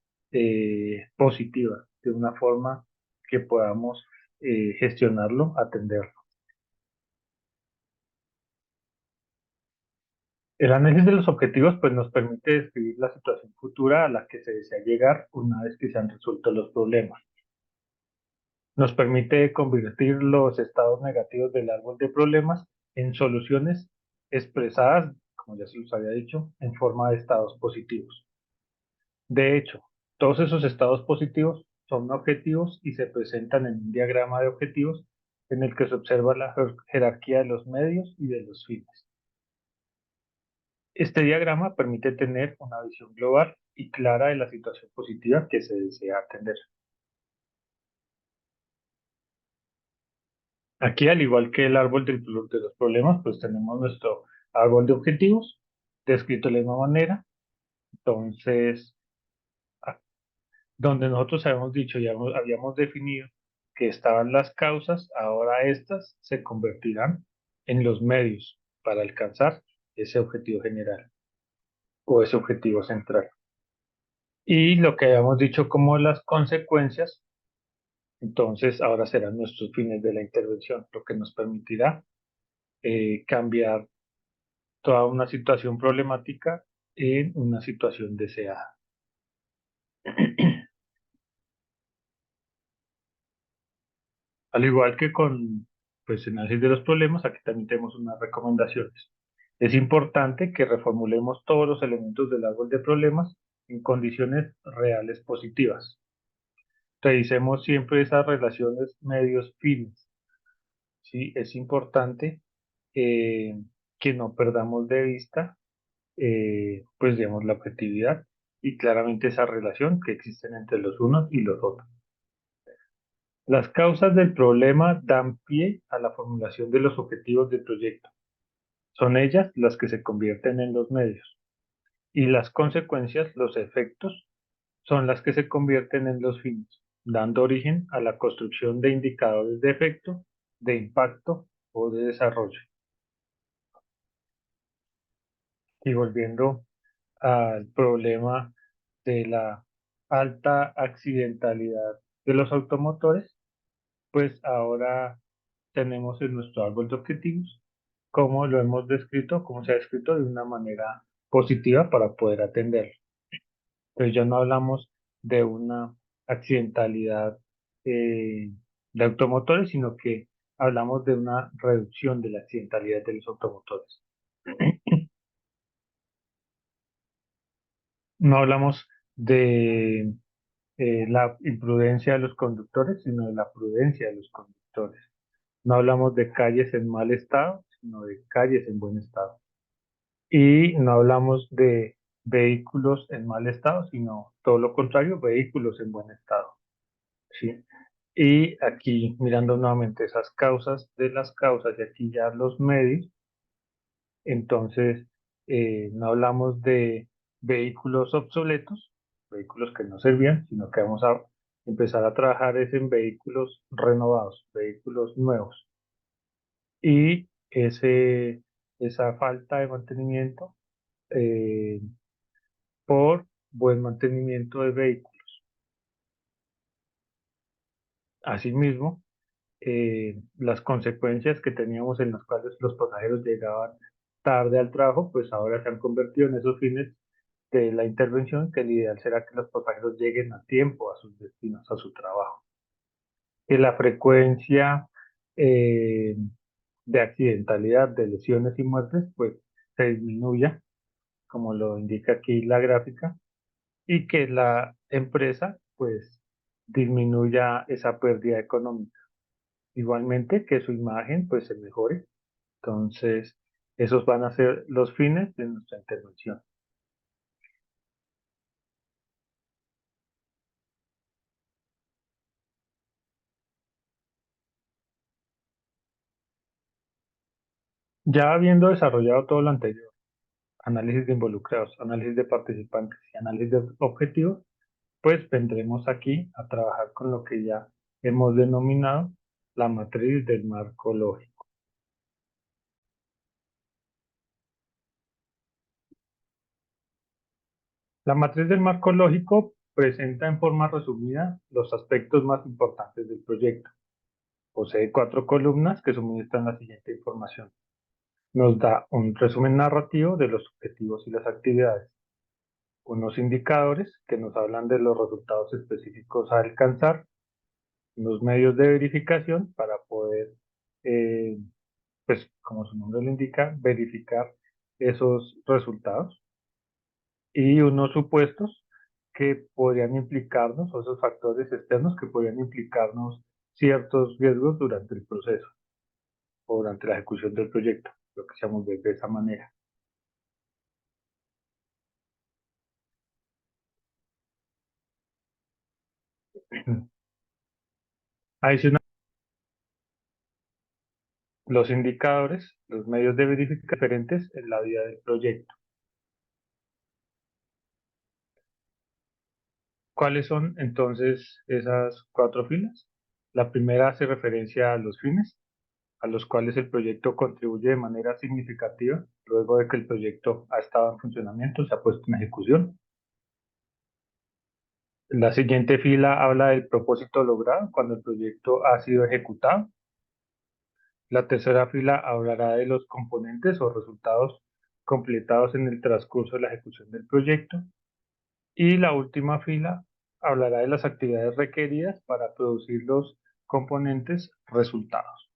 positiva, de una forma que podamos gestionarlo, atenderlo. El análisis de los objetivos pues, nos permite describir la situación futura a la que se desea llegar una vez que se han resuelto los problemas. Nos permite convertir los estados negativos del árbol de problemas en soluciones expresadas, como ya se los había dicho, en forma de estados positivos. De hecho, todos esos estados positivos son objetivos y se presentan en un diagrama de objetivos en el que se observa la jerarquía de los medios y de los fines. Este diagrama permite tener una visión global y clara de la situación positiva que se desea atender. Aquí, al igual que el árbol de los problemas, pues tenemos nuestro árbol de objetivos, descrito de la misma manera. Entonces, a- donde nosotros habíamos dicho y habíamos definido que estaban las causas, ahora estas se convertirán en los medios para alcanzar ese objetivo general o ese objetivo central. Y lo que habíamos dicho como las consecuencias, entonces ahora serán nuestros fines de la intervención, lo que nos permitirá cambiar toda una situación problemática en una situación deseada. Al igual que con pues, el análisis de los problemas, aquí también tenemos unas recomendaciones. Es importante que reformulemos todos los elementos del árbol de problemas en condiciones reales positivas. Revisemos siempre esas relaciones medios-fines. ¿Sí? Es importante eh, que no perdamos de vista pues digamos la objetividad y claramente esa relación que existen entre los unos y los otros. Las causas del problema dan pie a la formulación de los objetivos del proyecto. Son ellas las que se convierten en los medios y las consecuencias, los efectos, son las que se convierten en los fines, dando origen a la construcción de indicadores de efecto, de impacto o de desarrollo. Y volviendo al problema de la alta accidentalidad de los automotores, pues ahora tenemos en nuestro árbol de objetivos cómo lo hemos descrito, cómo se ha descrito de una manera positiva para poder atenderlo. Entonces ya no hablamos de una accidentalidad de automotores, sino que hablamos de una reducción de la accidentalidad de los automotores. No hablamos de la imprudencia de los conductores, sino de la prudencia de los conductores. No hablamos de calles en mal estado, sino de calles en buen estado. Y no hablamos de vehículos en mal estado, sino todo lo contrario, vehículos en buen estado. ¿Sí? Y aquí, mirando nuevamente esas causas de las causas y aquí ya los medios, entonces no hablamos de vehículos obsoletos, vehículos que no servían, sino que vamos a empezar a trabajar es en vehículos renovados, vehículos nuevos. Y esa falta de mantenimiento eh, por buen mantenimiento de vehículos. Asimismo, las consecuencias que teníamos en las cuales los pasajeros llegaban tarde al trabajo, pues ahora se han convertido en esos fines de la intervención, que el ideal será que los pasajeros lleguen a tiempo a sus destinos, a su trabajo. Que la frecuencia eh, de accidentalidad, de lesiones y muertes, pues se disminuya, como lo indica aquí la gráfica, y que la empresa, pues, disminuya esa pérdida económica. Igualmente, que su imagen, pues, se mejore. Entonces, esos van a ser los fines de nuestra intervención. Ya habiendo desarrollado todo lo anterior, análisis de involucrados, análisis de participantes y análisis de objetivos, pues vendremos aquí a trabajar con lo que ya hemos denominado la matriz del marco lógico. La matriz del marco lógico presenta en forma resumida los aspectos más importantes del proyecto. Posee 4 columnas que suministran la siguiente información. Nos da un resumen narrativo de los objetivos y las actividades, unos indicadores que nos hablan de los resultados específicos a alcanzar, unos medios de verificación para poder, eh, pues como su nombre lo indica, verificar esos resultados y unos supuestos que podrían implicarnos, o esos factores externos que podrían implicarnos ciertos riesgos durante el proceso o durante la ejecución del proyecto, lo que se llama de esa manera. Adicional, los indicadores, los medios de verificación diferentes en la vida del proyecto. ¿Cuáles son entonces esas 4 filas? La primera hace referencia a los fines, a los cuales el proyecto contribuye de manera significativa luego de que el proyecto ha estado en funcionamiento, se ha puesto en ejecución. La siguiente fila habla del propósito logrado cuando el proyecto ha sido ejecutado. La tercera fila hablará de los componentes o resultados completados en el transcurso de la ejecución del proyecto. Y la última fila hablará de las actividades requeridas para producir los componentes resultados.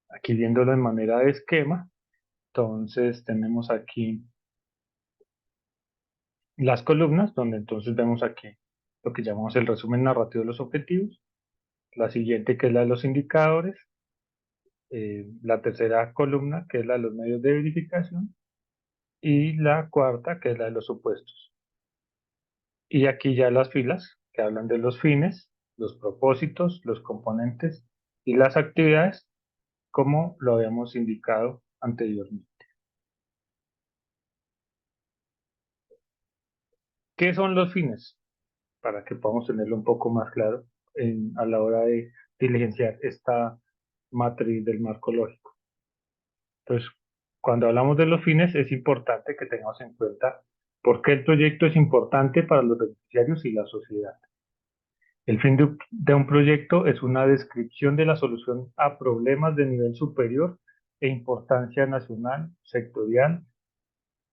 Aquí viéndolo en manera de esquema, entonces tenemos aquí las columnas, donde entonces vemos aquí lo que llamamos el resumen narrativo de los objetivos, la siguiente que es la de los indicadores, la tercera columna que es la de los medios de verificación y la cuarta que es la de los supuestos. Y aquí ya las filas que hablan de los fines, los propósitos, los componentes y las actividades como lo habíamos indicado anteriormente. ¿Qué son los fines? Para que podamos tenerlo un poco más claro a la hora de diligenciar esta matriz del marco lógico. Entonces, cuando hablamos de los fines es importante que tengamos en cuenta por qué el proyecto es importante para los beneficiarios y la sociedad. El fin de un proyecto es una descripción de la solución a problemas de nivel superior e importancia nacional, sectorial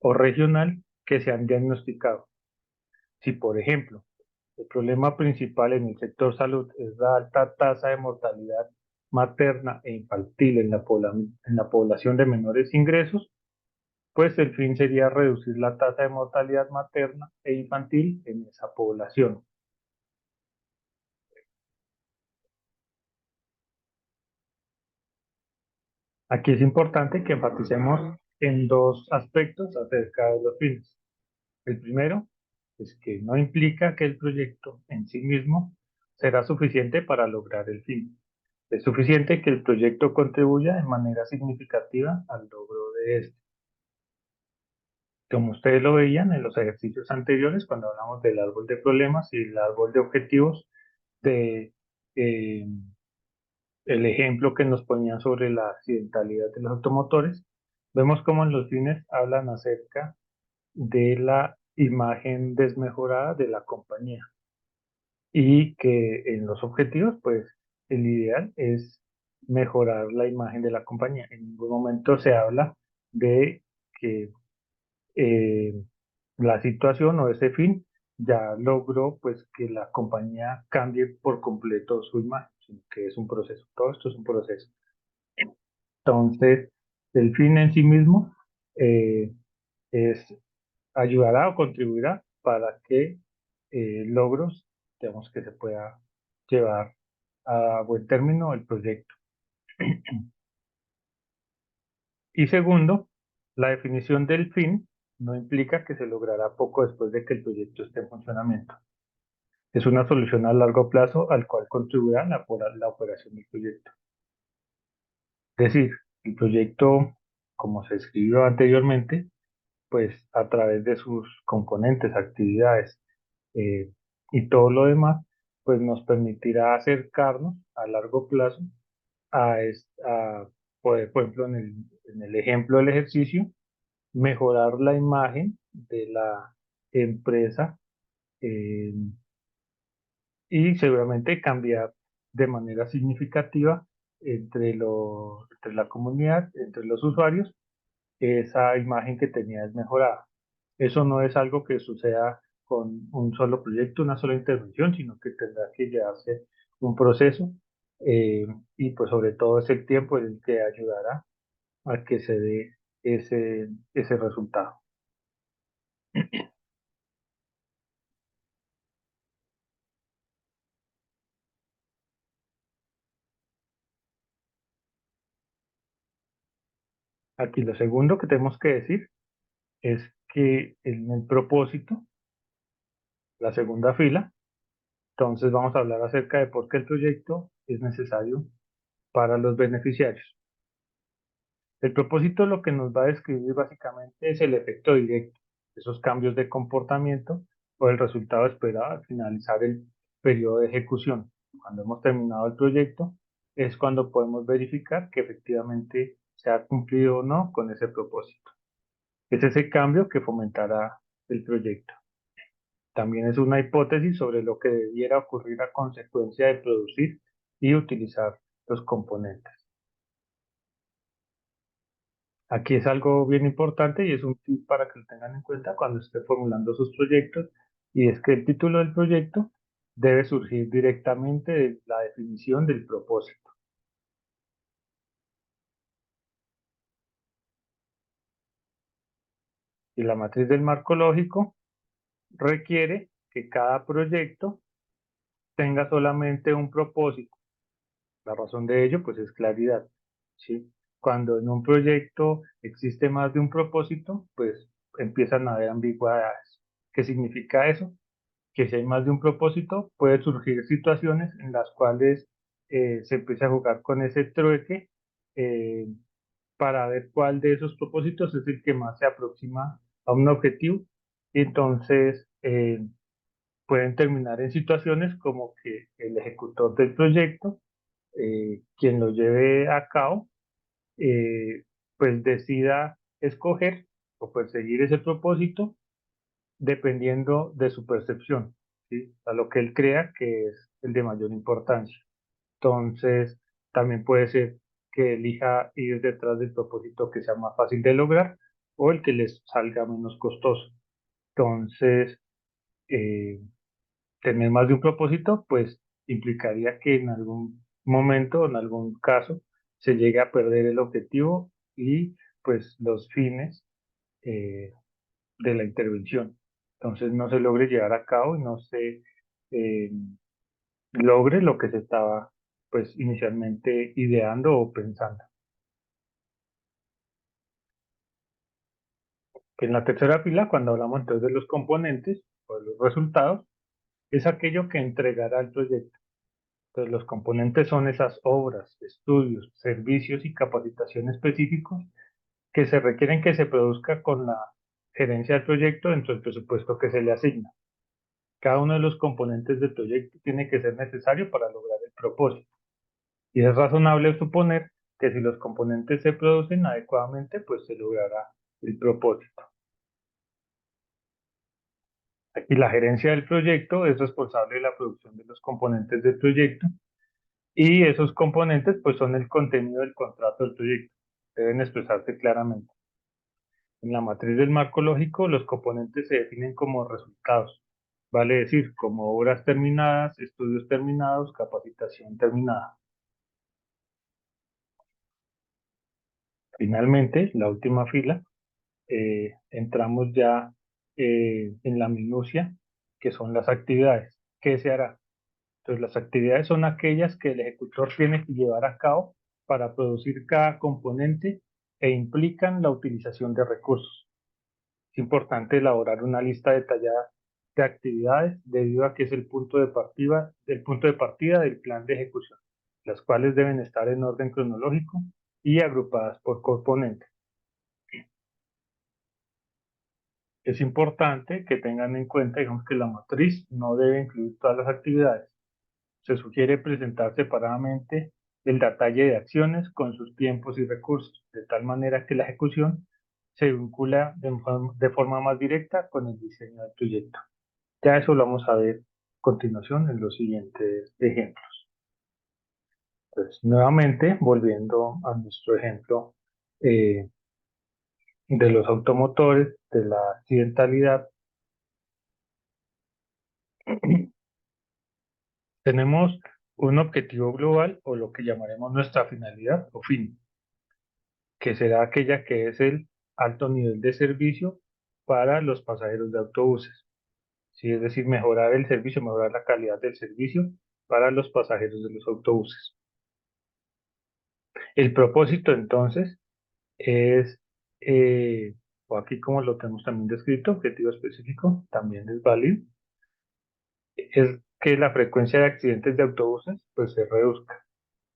o regional que se han diagnosticado. Si, por ejemplo, el problema principal en el sector salud es la alta tasa de mortalidad materna e infantil en la población de menores ingresos, pues el fin sería reducir la tasa de mortalidad materna e infantil en esa población. Aquí es importante que enfaticemos en dos aspectos acerca de los fines. El primero es que no implica que el proyecto en sí mismo será suficiente para lograr el fin. Es suficiente que el proyecto contribuya de manera significativa al logro de este. Como ustedes lo veían en los ejercicios anteriores, cuando hablamos del árbol de problemas y el árbol de objetivos, de eh, el ejemplo que nos ponían sobre la accidentalidad de los automotores, vemos cómo en los fines hablan acerca de la imagen desmejorada de la compañía y que en los objetivos, pues el ideal es mejorar la imagen de la compañía. En ningún momento se habla de que eh, la situación o ese fin ya logró pues que la compañía cambie por completo su imagen, sino que es un proceso. Todo esto es un proceso. Entonces, el fin en sí mismo eh, es ayudará o contribuirá para que logros, digamos, que se pueda llevar a buen término el proyecto. Y segundo, la definición del fin no implica que se logrará poco después de que el proyecto esté en funcionamiento. Es una solución a largo plazo al cual contribuirá la operación del proyecto. Es decir, el proyecto, como se escribió anteriormente, pues a través de sus componentes, actividades y todo lo demás, pues nos permitirá acercarnos a largo plazo a poder, por ejemplo, en el ejemplo del ejercicio, mejorar la imagen de la empresa eh, y seguramente cambiar de manera significativa entre la comunidad, entre los usuarios, esa imagen que tenía desmejorada. Eso no es algo que suceda con un solo proyecto, una sola intervención, sino que tendrá que llevarse un proceso eh, y pues sobre todo es el tiempo el que ayudará a que se dé ese resultado. Aquí lo segundo que tenemos que decir es que en el propósito, la segunda fila, entonces vamos a hablar acerca de por qué el proyecto es necesario para los beneficiarios. El propósito lo que nos va a describir básicamente es el efecto directo, esos cambios de comportamiento o el resultado esperado al finalizar el periodo de ejecución. Cuando hemos terminado el proyecto es cuando podemos verificar que efectivamente se ha cumplido o no con ese propósito. Es ese cambio que fomentará el proyecto. También es una hipótesis sobre lo que debiera ocurrir a consecuencia de producir y utilizar los componentes. Aquí es algo bien importante y es un tip para que lo tengan en cuenta cuando esté formulando sus proyectos, y es que el título del proyecto debe surgir directamente de la definición del propósito. Y la matriz del marco lógico requiere que cada proyecto tenga solamente un propósito. La razón de ello, pues, es claridad, ¿sí? Cuando en un proyecto existe más de un propósito, pues empiezan a haber ambigüedades. ¿Qué significa eso? Que si hay más de un propósito, puede surgir situaciones en las cuales se empieza a jugar con ese trueque eh, para ver cuál de esos propósitos es el que más se aproxima a un objetivo. Y entonces pueden terminar en situaciones como que el ejecutor del proyecto, quien lo lleve a cabo, pues decida escoger o perseguir ese propósito dependiendo de su percepción, ¿sí? A lo que él crea que es el de mayor importancia. Entonces, también puede ser que elija ir detrás del propósito que sea más fácil de lograr o el que les salga menos costoso. Entonces, tener más de un propósito, pues implicaría que en algún momento, en algún caso, se llegue a perder el objetivo y pues los fines eh, de la intervención. Entonces no se logre llevar a cabo y no se eh, logre lo que se estaba pues inicialmente ideando o pensando. En la tercera fila, cuando hablamos entonces de los componentes o de los resultados, es aquello que entregará el proyecto. Entonces, los componentes son esas obras, estudios, servicios y capacitación específicos que se requieren que se produzca con la gerencia del proyecto dentro del presupuesto que se le asigna. Cada uno de los componentes del proyecto tiene que ser necesario para lograr el propósito. Y es razonable suponer que si los componentes se producen adecuadamente, pues se logrará el propósito. Aquí la gerencia del proyecto es responsable de la producción de los componentes del proyecto y esos componentes pues son el contenido del contrato del proyecto. Deben expresarse claramente. En la matriz del marco lógico, los componentes se definen como resultados, vale decir, como obras terminadas, estudios terminados, capacitación terminada. Finalmente, la última fila, entramos ya en la minucia, que son las actividades. ¿Qué se hará? Entonces, las actividades son aquellas que el ejecutor tiene que llevar a cabo para producir cada componente e implican la utilización de recursos. Es importante elaborar una lista detallada de actividades debido a que es el punto de partida del plan de ejecución, las cuales deben estar en orden cronológico y agrupadas por componente. Es importante que tengan en cuenta, digamos, que la matriz no debe incluir todas las actividades. Se sugiere presentar separadamente el detalle de acciones con sus tiempos y recursos, de tal manera que la ejecución se vincula de forma más directa con el diseño del proyecto. Ya eso lo vamos a ver a continuación en los siguientes ejemplos. Entonces, nuevamente, volviendo a nuestro ejemplo eh, de los automotores, de la accidentalidad, tenemos un objetivo global o lo que llamaremos nuestra finalidad o fin, que será aquella que es el alto nivel de servicio para los pasajeros de autobuses. Sí, es decir, mejorar el servicio, mejorar la calidad del servicio para los pasajeros de los autobuses. El propósito entonces es, o aquí como lo tenemos también descrito, objetivo específico, también es válido, es que la frecuencia de accidentes de autobuses pues se reduzca.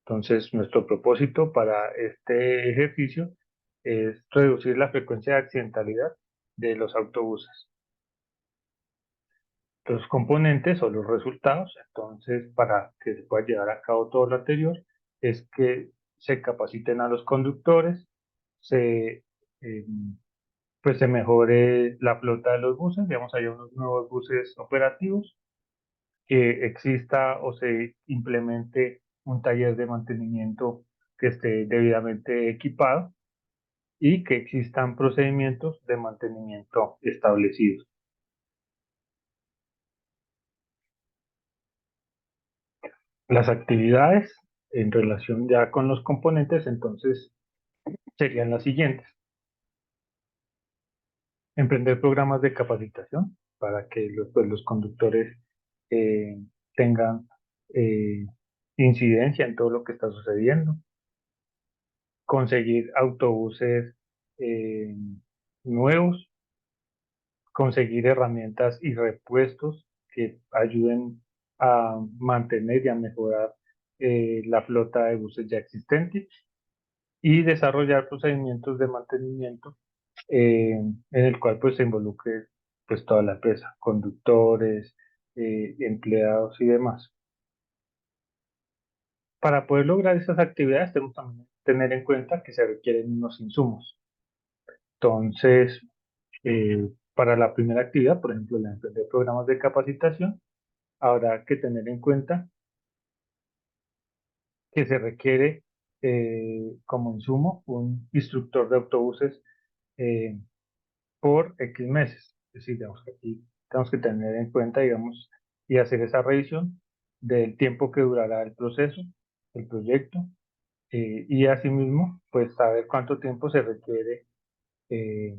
Entonces, nuestro propósito para este ejercicio es reducir la frecuencia de accidentalidad de los autobuses. Los componentes o los resultados, entonces, para que se pueda llevar a cabo todo lo anterior, es que se capaciten a los conductores, se, eh, pues se mejore la flota de los buses, digamos, hay unos nuevos buses operativos, que exista o se implemente un taller de mantenimiento que esté debidamente equipado y que existan procedimientos de mantenimiento establecidos. Las actividades en relación ya con los componentes, entonces, serían las siguientes. Emprender programas de capacitación para que pues, los conductores eh, tengan eh, incidencia en todo lo que está sucediendo. Conseguir autobuses eh, nuevos, conseguir herramientas y repuestos que ayuden a mantener y a mejorar la flota de buses ya existentes y desarrollar procedimientos de mantenimiento en el cual pues se involucre pues toda la empresa, conductores, empleados y demás. Para poder lograr esas actividades tenemos también que tener en cuenta que se requieren unos insumos. Entonces, para la primera actividad, por ejemplo, la emprender programas de capacitación, habrá que tener en cuenta que se requiere como insumo un instructor de autobuses eh, por X meses. Es decir, digamos que aquí tenemos que tener en cuenta, digamos, y hacer esa revisión del tiempo que durará el proceso, el proyecto, y asimismo, pues saber cuánto tiempo se requiere eh,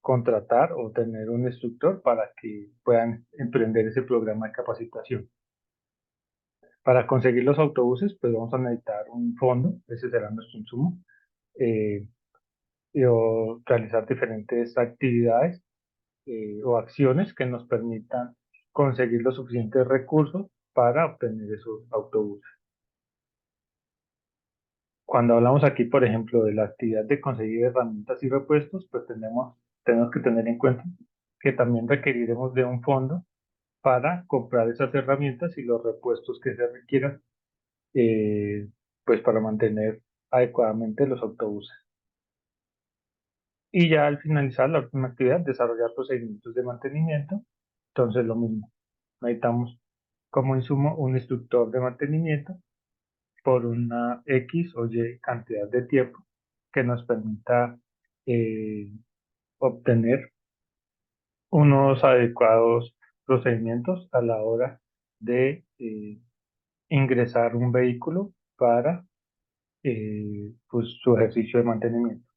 contratar o tener un instructor para que puedan emprender ese programa de capacitación. Para conseguir los autobuses, pues vamos a necesitar un fondo, ese será nuestro insumo, eh, o realizar diferentes actividades o acciones que nos permitan conseguir los suficientes recursos para obtener esos autobuses. Cuando hablamos aquí, por ejemplo, de la actividad de conseguir herramientas y repuestos, pues tenemos que tener en cuenta que también requeriremos de un fondo para comprar esas herramientas y los repuestos que se requieran, eh, pues para mantener adecuadamente los autobuses. Y ya al finalizar la última actividad, desarrollar procedimientos de mantenimiento. Entonces lo mismo, necesitamos como insumo un instructor de mantenimiento por una X o Y cantidad de tiempo que nos permita eh, obtener unos adecuados procedimientos a la hora de ingresar un vehículo para pues, su ejercicio de mantenimiento.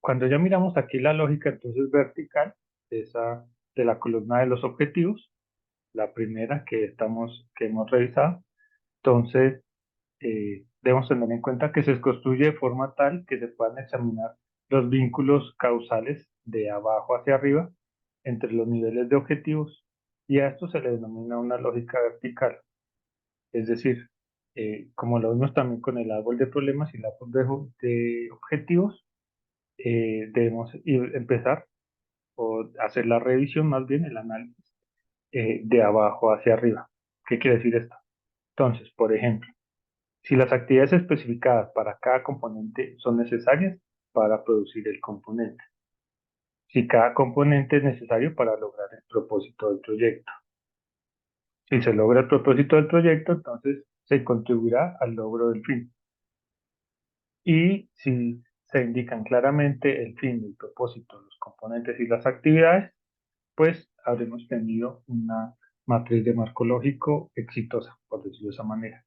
Cuando ya miramos aquí la lógica entonces vertical, esa de la columna de los objetivos, la primera que hemos revisado, entonces debemos tener en cuenta que se construye de forma tal que se puedan examinar los vínculos causales de abajo hacia arriba entre los niveles de objetivos y a esto se le denomina una lógica vertical. Es decir, como lo vimos también con el árbol de problemas y el árbol de objetivos, debemos empezar o hacer la revisión, más bien el análisis, de abajo hacia arriba. ¿Qué quiere decir esto? Entonces, por ejemplo, si las actividades especificadas para cada componente son necesarias para producir el componente, si cada componente es necesario para lograr el propósito del proyecto. Si se logra el propósito del proyecto, entonces se contribuirá al logro del fin. Y si se indican claramente el fin, el propósito, los componentes y las actividades, pues habremos tenido una matriz de marco lógico exitosa, por decirlo de esa manera.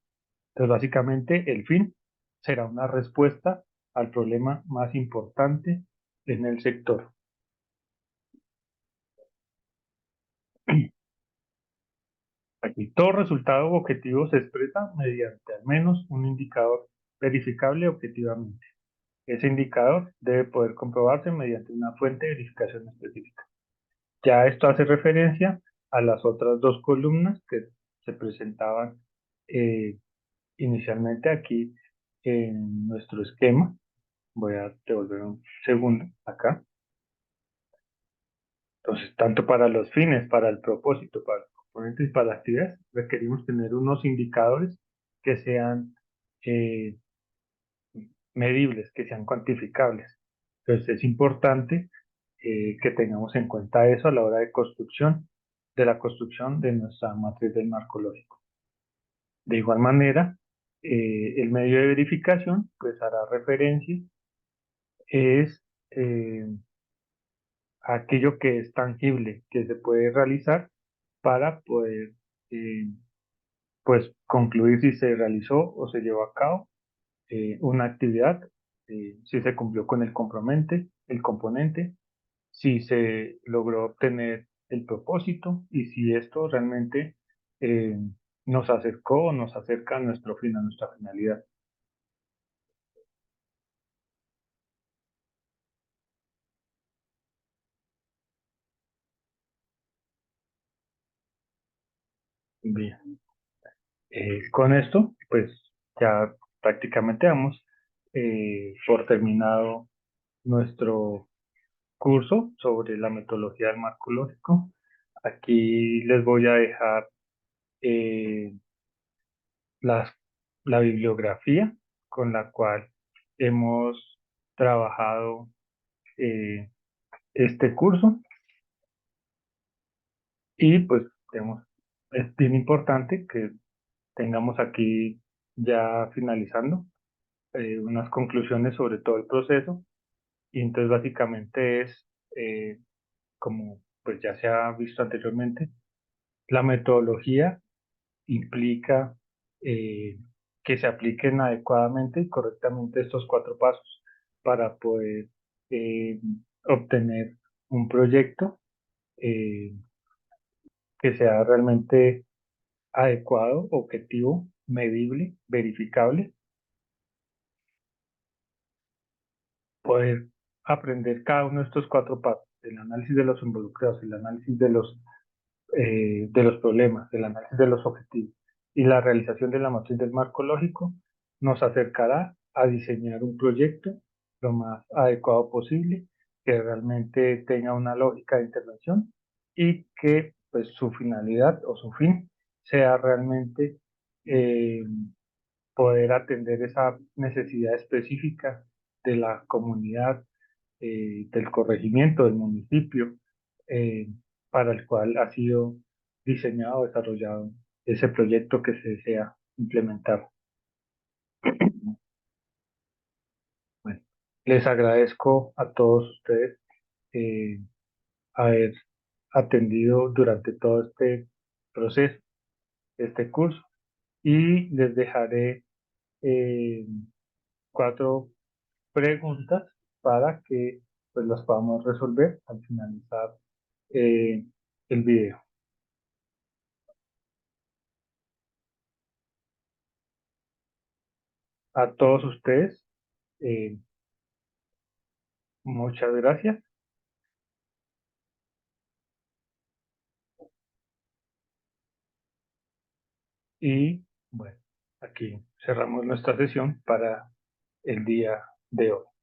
Entonces, básicamente, el fin será una respuesta al problema más importante en el sector. Aquí, todo resultado objetivo se expresa mediante al menos un indicador verificable objetivamente. Ese indicador debe poder comprobarse mediante una fuente de verificación específica. Ya esto hace referencia a las otras dos columnas que se presentaban eh, inicialmente aquí en nuestro esquema. Voy a devolver un segundo acá. Entonces, tanto para los fines, para el propósito, para los componentes y para las actividades, requerimos tener unos indicadores que sean eh, medibles, que sean cuantificables. Entonces, es importante que tengamos en cuenta eso a la hora de la construcción de nuestra matriz del marco lógico. De igual manera, el medio de verificación, pues hará referencia, es aquello que es tangible, que se puede realizar para poder eh, pues concluir si se realizó o se llevó a cabo una actividad, si se cumplió con el componente, si se logró obtener el propósito y si esto realmente eh, nos acercó o nos acerca a nuestro fin, a nuestra finalidad. Bien, con esto pues ya prácticamente damos por terminado nuestro curso sobre la metodología del marco lógico. Aquí les voy a dejar eh, las, la bibliografía con la cual hemos trabajado eh, este curso y pues digamos, es bien importante que tengamos aquí ya finalizando, unas conclusiones sobre todo el proceso. Y entonces básicamente es, como pues ya se ha visto anteriormente, la metodología implica eh, que se apliquen adecuadamente y correctamente estos cuatro pasos para poder eh, obtener un proyecto eh, que sea realmente adecuado, objetivo, medible, verificable, poder aprender cada uno de estos cuatro pasos, el análisis de los involucrados, el análisis de los problemas, el análisis de los objetivos y la realización de la matriz del marco lógico, nos acercará a diseñar un proyecto lo más adecuado posible, que realmente tenga una lógica de intervención y que pues su finalidad o su fin sea realmente eh, poder atender esa necesidad específica de la comunidad, del corregimiento, del municipio, eh, para el cual ha sido diseñado, desarrollado ese proyecto que se desea implementar. Bueno, les agradezco a todos ustedes eh, haber atendido durante todo este proceso, este curso, y les dejaré eh, cuatro preguntas para que pues las podamos resolver al finalizar eh, el video. A todos ustedes, eh, muchas gracias y bueno, aquí cerramos nuestra sesión para el día de hoy.